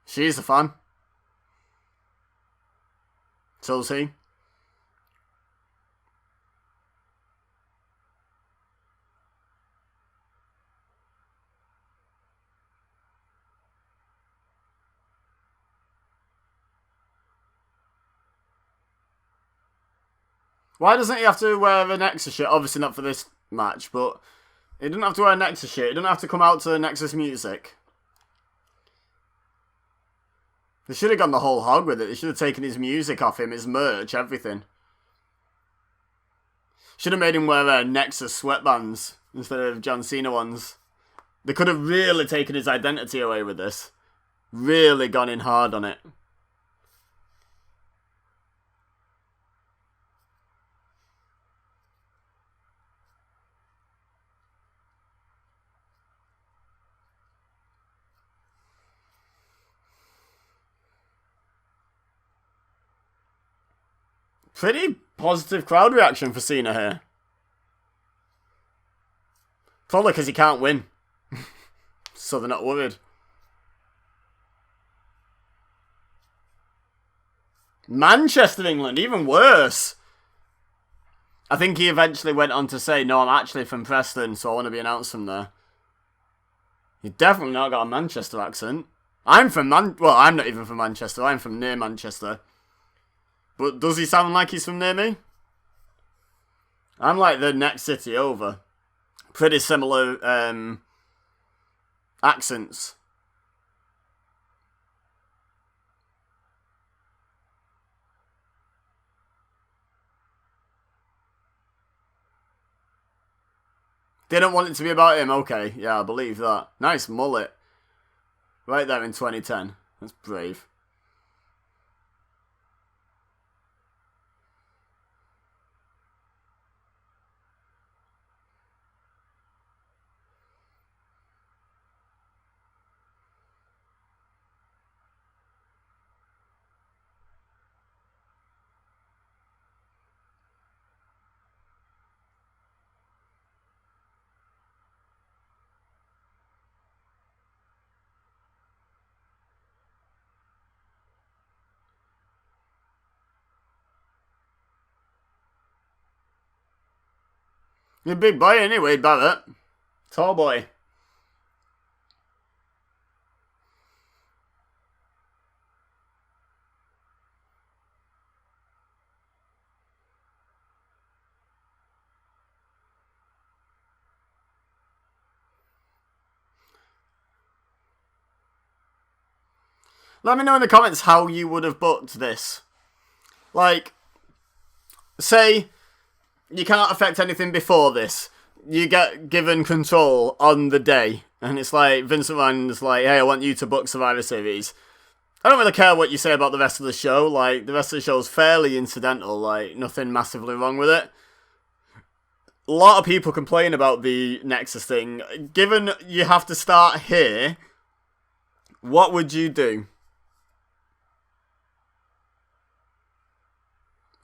She's a fan. So's he. Why doesn't he have to wear an Nexus shirt? Obviously not for this match, but He doesn't have to wear Nexus shit. He doesn't have to come out to the Nexus music. They should have gone the whole hog with it. They should have taken his music off him, his merch, everything. Should have made him wear Nexus sweatbands instead of John Cena ones. They could have really taken his identity away with this. Really gone in hard on it. Pretty positive crowd reaction for Cena here. Probably because he can't win. So they're not worried. Manchester, England, even worse. I think he eventually went on to say, no, I'm actually from Preston, so I want to be announced from there. He's definitely not got a Manchester accent. I'm not even from Manchester. I'm from near Manchester. But does he sound like he's from near me? I'm like the next city over. Pretty similar accents. Didn't want it to be about him. Okay, yeah, I believe that. Nice mullet. Right there in 2010. That's brave. You're a big boy anyway, Barrett. Tall boy. Let me know in the comments how you would have booked this. Like, say you can't affect anything before this. You get given control on the day. And it's like, Vincent Ryan's like, hey, I want you to book Survivor Series. I don't really care what you say about the rest of the show. Like, the rest of the show's fairly incidental. Like, nothing massively wrong with it. A lot of people complain about the Nexus thing. Given you have to start here, what would you do?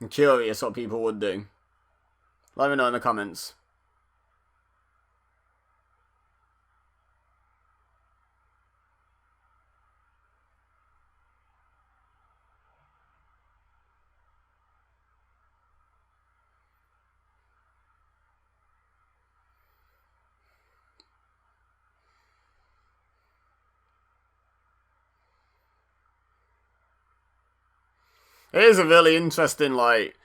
I'm curious what people would do. Let me know in the comments. It is a really interesting, like,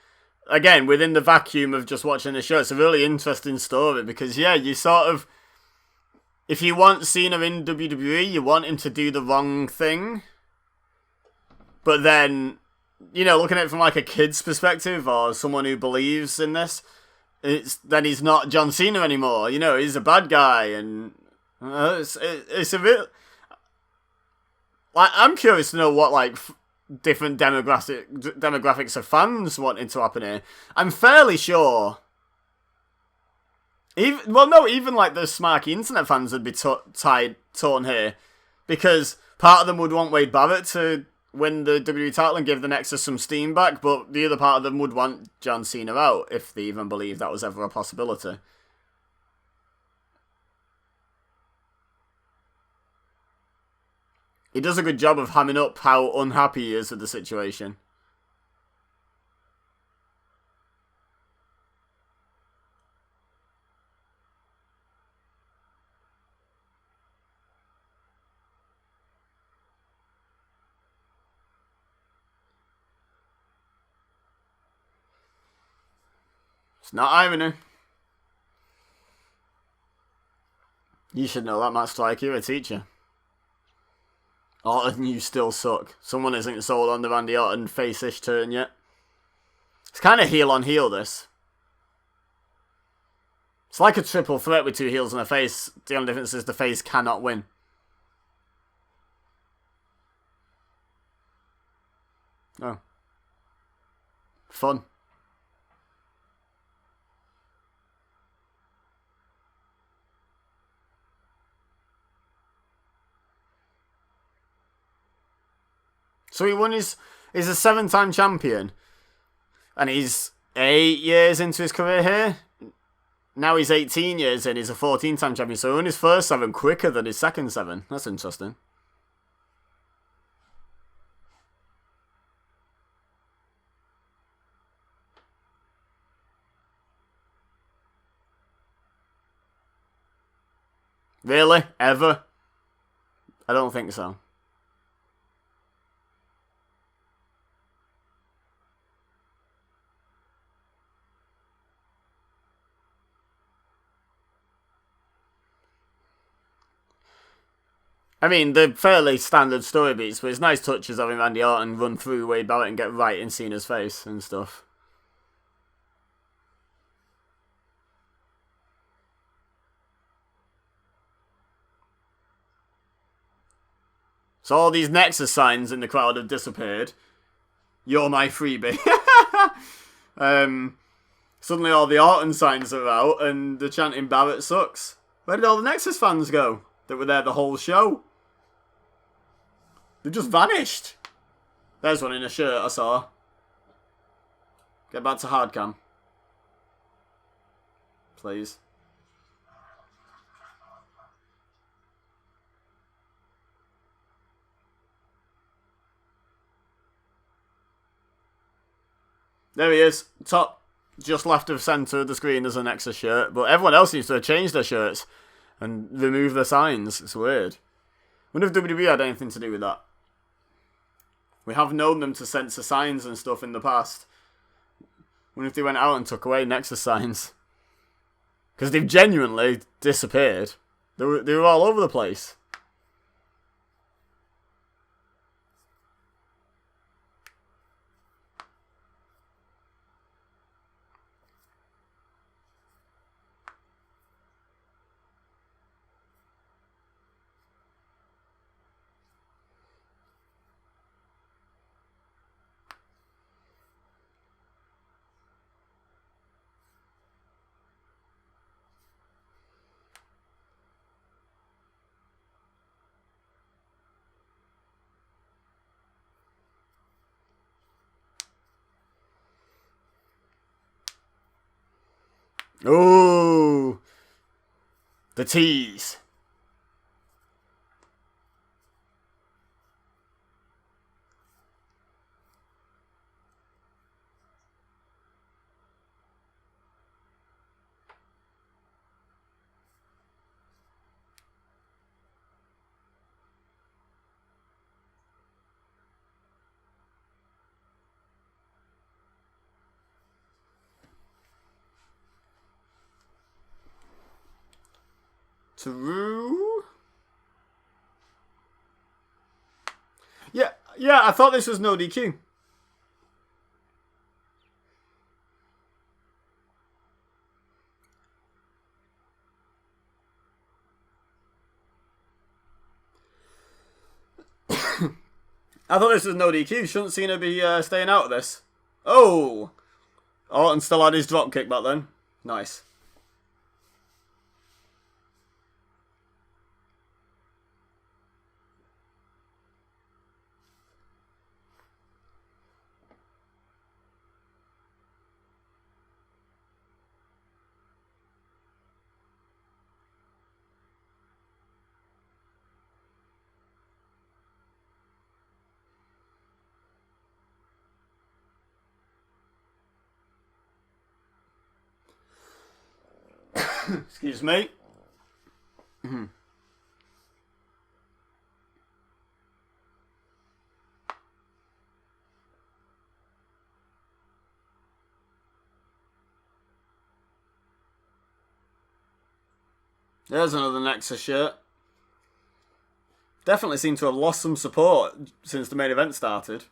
again, within the vacuum of just watching the show, it's a really interesting story because, yeah, you sort of, if you want Cena in WWE, you want him to do the wrong thing. But then, you know, looking at it from like a kid's perspective or someone who believes in this, then he's not John Cena anymore. You know, he's a bad guy, and it's a bit. Like, I'm curious to know what like different demographics of fans wanting to happen here. I'm fairly sure. Even like the smarky internet fans would be torn here, because part of them would want Wade Barrett to win the WWE title and give the Nexus some steam back, but the other part of them would want John Cena out, if they even believe that was ever a possibility. He does a good job of hamming up how unhappy he is with the situation. It's not irony. You should know that, Matt Striker. You're a teacher. Orton, you still suck. Someone isn't sold on the Randy Orton face-ish turn yet. It's kind of heel on heel, this. It's like a triple threat with two heels and a face. The only difference is the face cannot win. Oh. Fun. So he won he's a 7-time champion. And he's 8 years into his career here. Now he's 18 years in, he's a 14-time champion. So he won his first 7 quicker than his second 7. That's interesting. Really? Ever? I don't think so. I mean, they're fairly standard story beats, but it's nice touches having Randy Orton run through Wade Barrett and get right in Cena's face and stuff. So all these Nexus signs in the crowd have disappeared. You're my freebie. Suddenly all the Orton signs are out and the chanting Barrett sucks. Where did all the Nexus fans go that were there the whole show? They just vanished. There's one in a shirt I saw. Get back to hardcam. Please. There he is. Top, just left of centre of the screen as a Nexus shirt. But everyone else seems to have changed their shirts and removed their signs. It's weird. I wonder if WWE had anything to do with that. We have known them to censor signs and stuff in the past. I wonder if they went out and took away Nexus signs. Because they've genuinely disappeared. They were all over the place. Ooh. The tease. True. Yeah, I thought this was no DQ. I thought this was no DQ. Shouldn't Cena be staying out of this? Oh! Orton still had his drop kick back then. Nice. Excuse me. There's another Nexus shirt. Definitely seem to have lost some support since the main event started.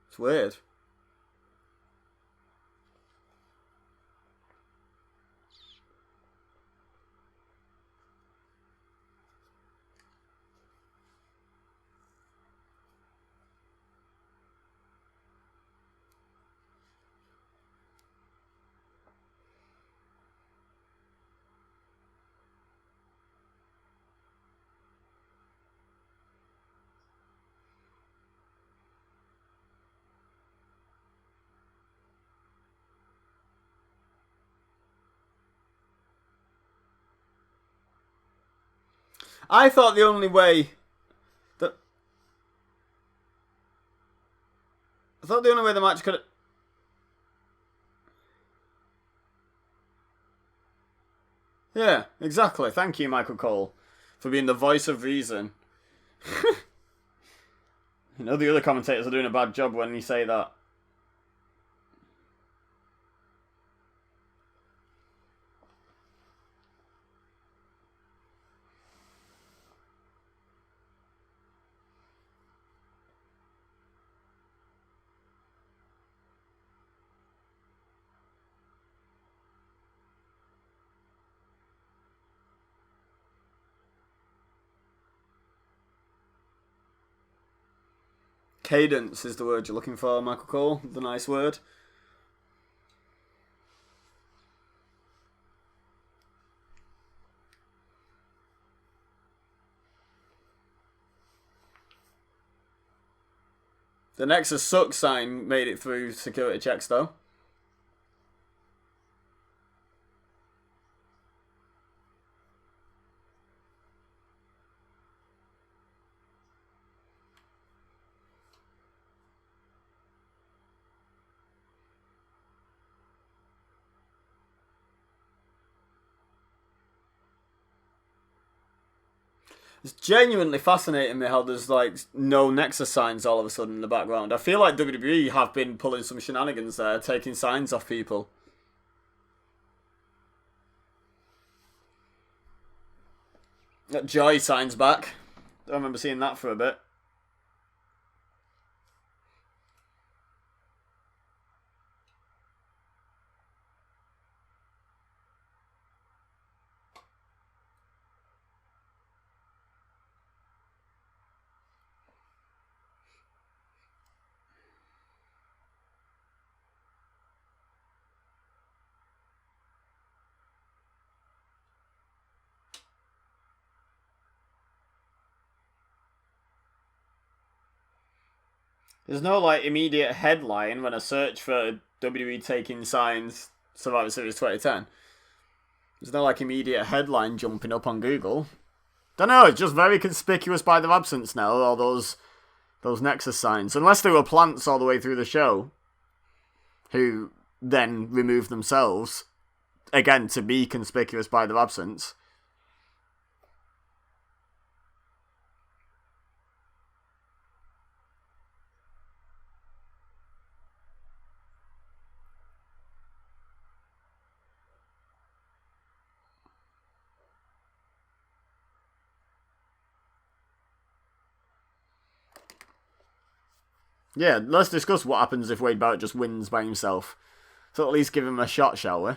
It's weird. I thought the only way the match could. Yeah, exactly. Thank you, Michael Cole, for being the voice of reason. You know the other commentators are doing a bad job when you say that. Cadence is the word you're looking for, Michael Cole. The nice word. The Nexus sucks sign made it through security checks, though. It's genuinely fascinating me how there's like no Nexus signs all of a sudden in the background. I feel like WWE have been pulling some shenanigans there, taking signs off people. That Joy signs back. I remember seeing that for a bit. There's no like immediate headline when I search for WWE taking signs Survivor Series 2010. There's no like immediate headline jumping up on Google. Don't know, it's just very conspicuous by their absence now, all those Nexus signs. Unless they were plants all the way through the show, who then removed themselves, again, to be conspicuous by their absence. Yeah, let's discuss what happens if Wade Barrett just wins by himself. So at least give him a shot, shall we?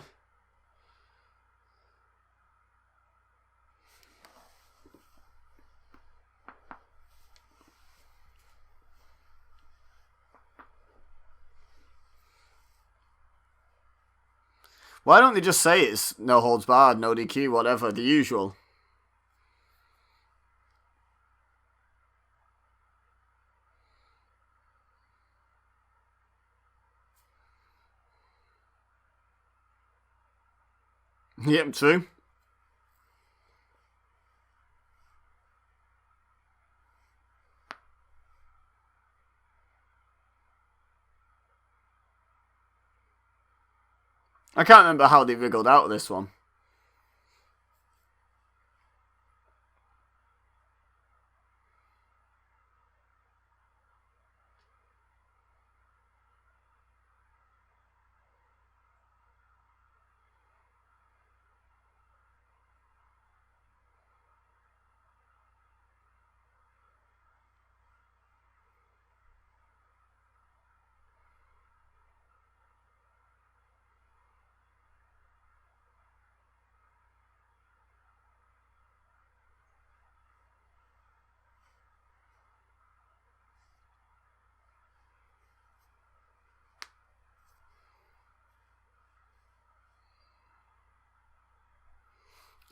Why don't they just say it's no holds barred, no DQ, whatever, the usual? Yep, true. I can't remember how they wriggled out of this one.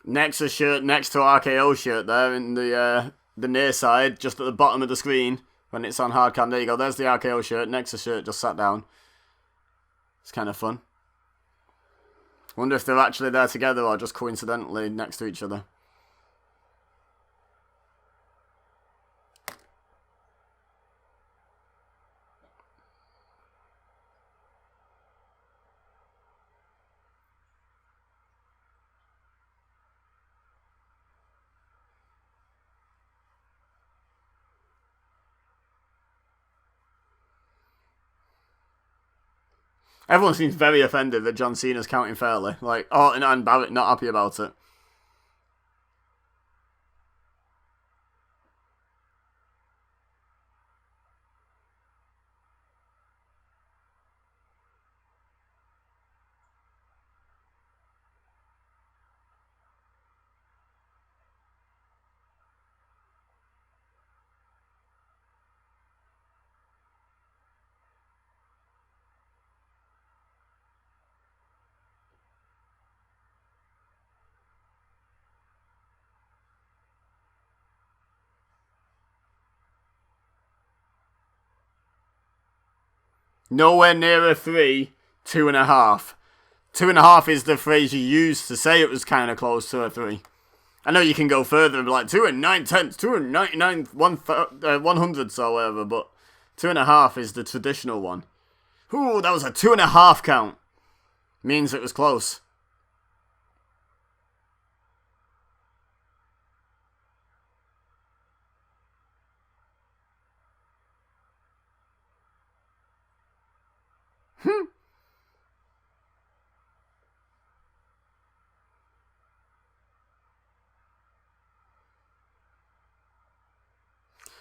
Nexus shirt next to RKO shirt there in the near side, just at the bottom of the screen when it's on hard cam. There you go. There's the RKO shirt. Nexus shirt just sat down. It's kind of fun. Wonder if they're actually there together or just coincidentally next to each other. Everyone seems very offended that John Cena's counting fairly. Like, Orton and Barrett not happy about it. Nowhere near a 3, 2.5. 2.5 is the phrase you used to say it was kind of close to a 3. I know you can go further and be like 2 and 9/10, 2 and 99 100s or whatever, but 2.5 is the traditional one. Ooh, that was a 2.5 count. Means it was close.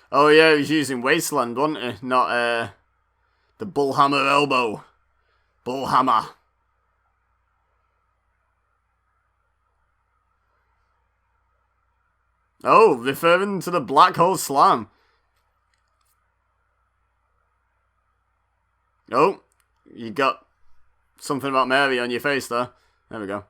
Oh yeah, he was using Wasteland, wasn't he? Not the Bullhammer elbow. Bullhammer. Oh, referring to the Black Hole Slam. Oh, you got something about Mary on your face there. There we go.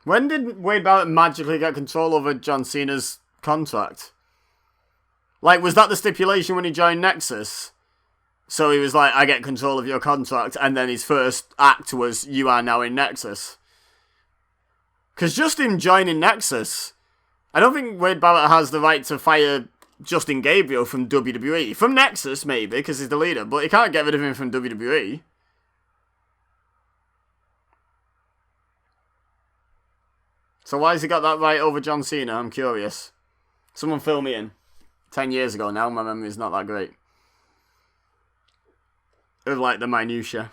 When did Wade Barrett magically get control over John Cena's contract? Like, was that the stipulation when he joined Nexus? So he was like, I get control of your contract, and then his first act was, you are now in Nexus. Because just him joining Nexus, I don't think Wade Barrett has the right to fire Justin Gabriel from WWE. From Nexus, maybe, because he's the leader, but he can't get rid of him from WWE. So why has he got that right over John Cena? I'm curious. Someone fill me in. 10 years ago now, my memory's not that great. Of like the minutiae.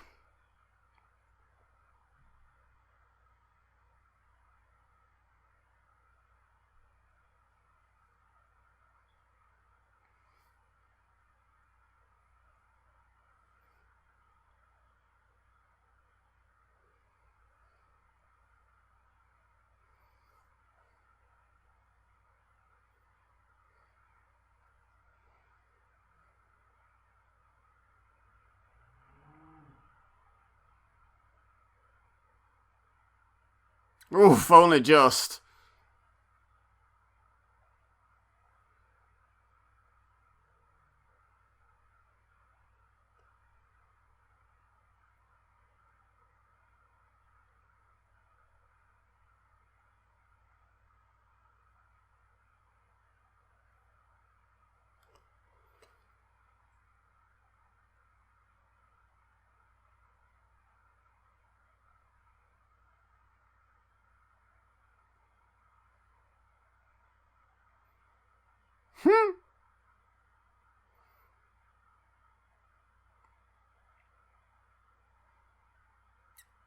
Oof, only just.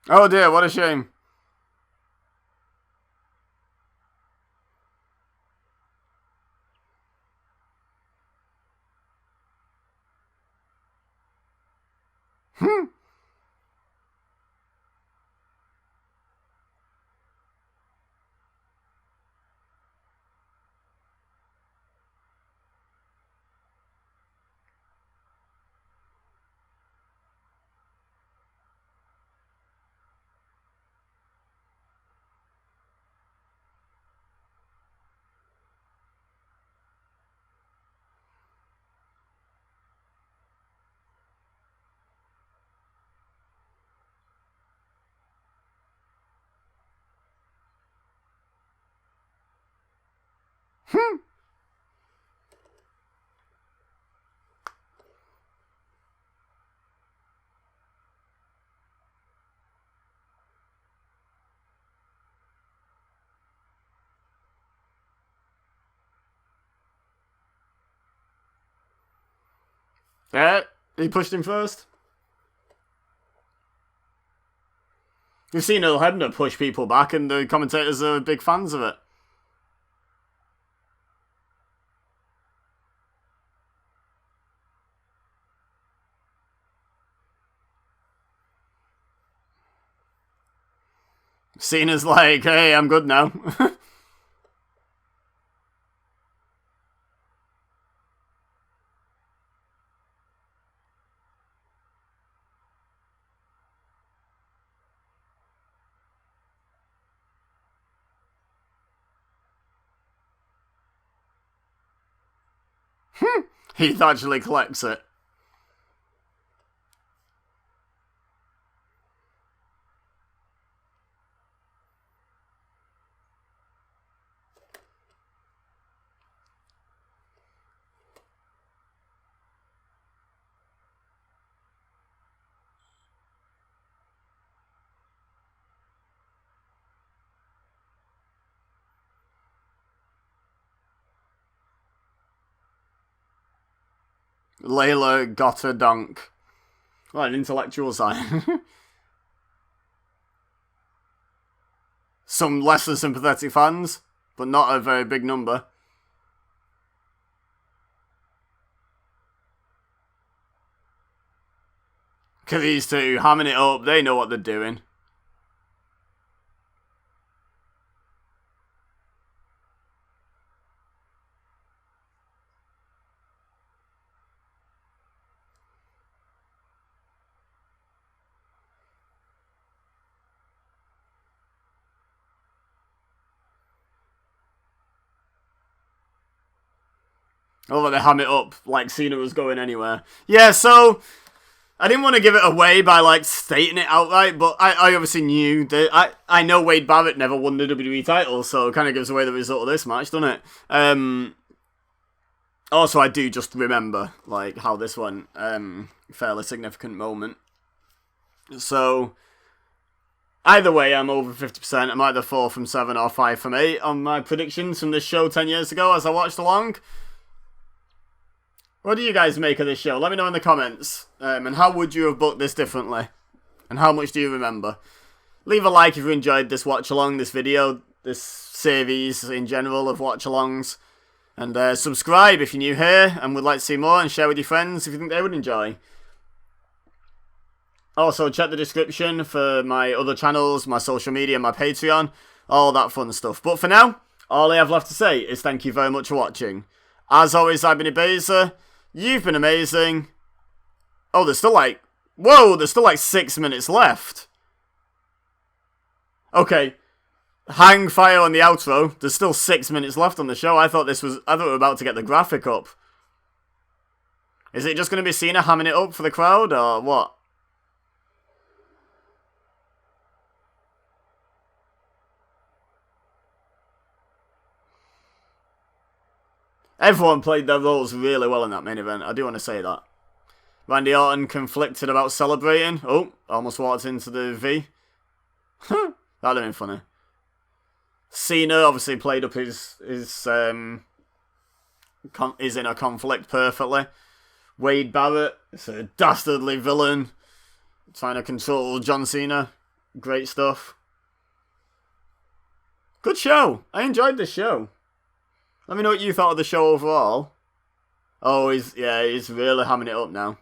Oh dear, what a shame. Yeah, he pushed him first. We've seen Earl Hebner push people back, and the commentators are big fans of it. Cena's like, hey, I'm good now. Heath actually collects it. Layla got a dunk. What an intellectual sign. Some less than sympathetic fans, but not a very big number. Look at these two hamming it up. They know what they're doing. Oh, they ham it up like Cena was going anywhere. Yeah, so I didn't want to give it away by like stating it outright, but I obviously knew that I know Wade Barrett never won the WWE title, so it kind of gives away the result of this match, doesn't it? Also, I do just remember like how this went. Fairly significant moment. So either way, I'm over 50%. I'm either 4 from 7 or 5 from 8 on my predictions from this show 10 years ago as I watched along. What do you guys make of this show? Let me know in the comments. And how would you have booked this differently? And how much do you remember? Leave a like if you enjoyed this watch-along, this video, this series in general of watch-alongs. And subscribe if you're new here and would like to see more, and share with your friends if you think they would enjoy. Also, check the description for my other channels, my social media, my Patreon, all that fun stuff. But for now, all I have left to say is thank you very much for watching. As always, I've been Dibiase. You've been amazing. Oh, there's still like... Whoa, there's still like 6 minutes left. Okay. Hang fire on the outro. There's still 6 minutes left on the show. I thought we were about to get the graphic up. Is it just going to be Cena hamming it up for the crowd, or what? Everyone played their roles really well in that main event. I do want to say that. Randy Orton conflicted about celebrating. Oh, almost walked into the V. That'd have been funny. Cena obviously played up his inner conflict perfectly. Wade Barrett is a dastardly villain trying to control John Cena. Great stuff. Good show. I enjoyed this show. Let me know what you thought of the show overall. Oh, he's really hamming it up now.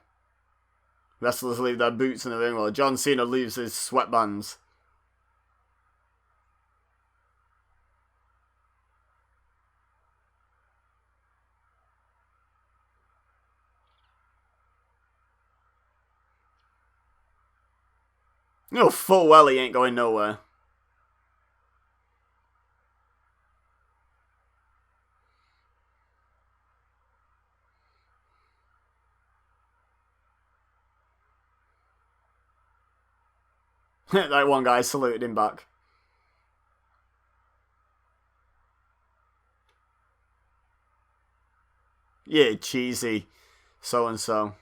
Wrestlers leave their boots in the ring, while John Cena leaves his sweatbands. You know full well he ain't going nowhere. That one guy saluted him back. Yeah, cheesy. So-and-so.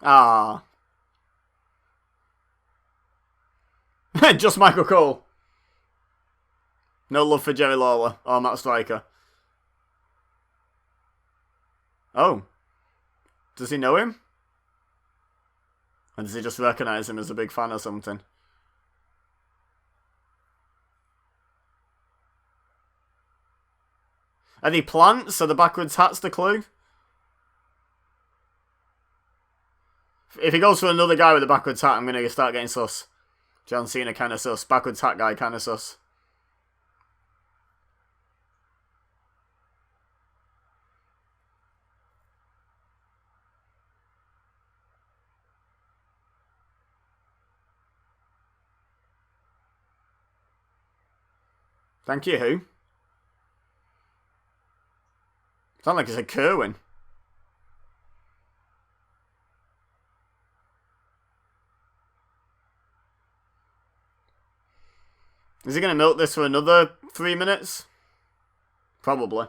Ah. Just Michael Cole. No love for Jerry Lawler or Matt Striker. Oh. Does he know him? And does he just recognise him as a big fan or something? Any plants? Are the backwards hats the clue? If he goes for another guy with a backwards hat, I'm going to start getting sus. John Cena kind of sus. Backwards hat guy kind of sus. Thank you, who? Sound like it's a Kerwin. Is he going to milk this for another 3 minutes? Probably.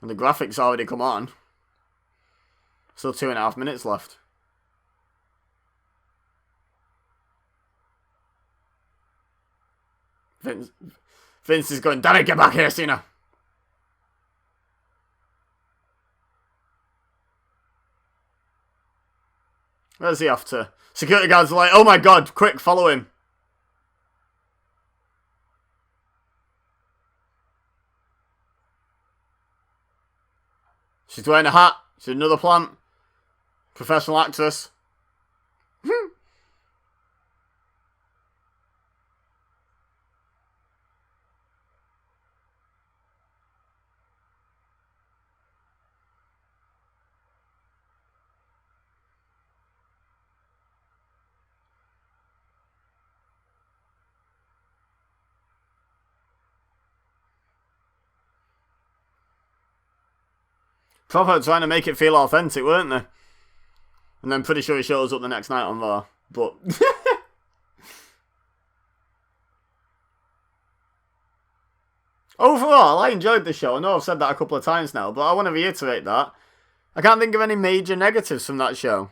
And the graphics already come on. Still 2.5 minutes left. Vince is going, damn it, get back here, Cena. Where's he off to? Security guards are like, oh my god, quick, follow him. She's wearing a hat. She's another plant. Professional actress. Proper trying to make it feel authentic, weren't they? And then pretty sure he shows up the next night on Raw. But overall, I enjoyed the show. I know I've said that a couple of times now, but I want to reiterate that. I can't think of any major negatives from that show.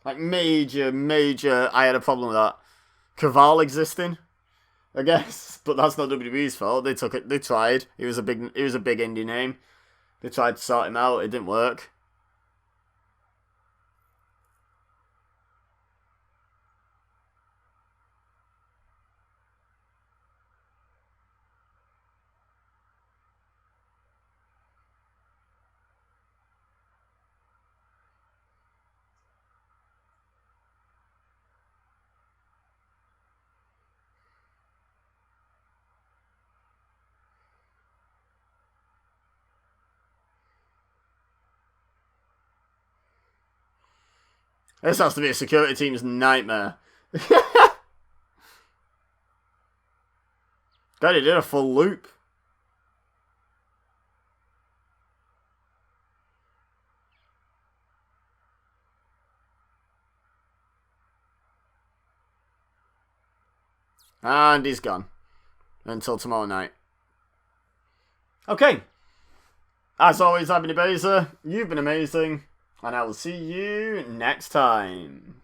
Like major, I had a problem with that. Kaval existing, I guess, but that's not WWE's fault. They took it. They tried. He was a big indie name. They tried to sort him out. It didn't work. This has to be a security team's nightmare. God, he did a full loop. And he's gone. Until tomorrow night. Okay. As always, I've been Dibiase. You've been amazing. And I will see you next time.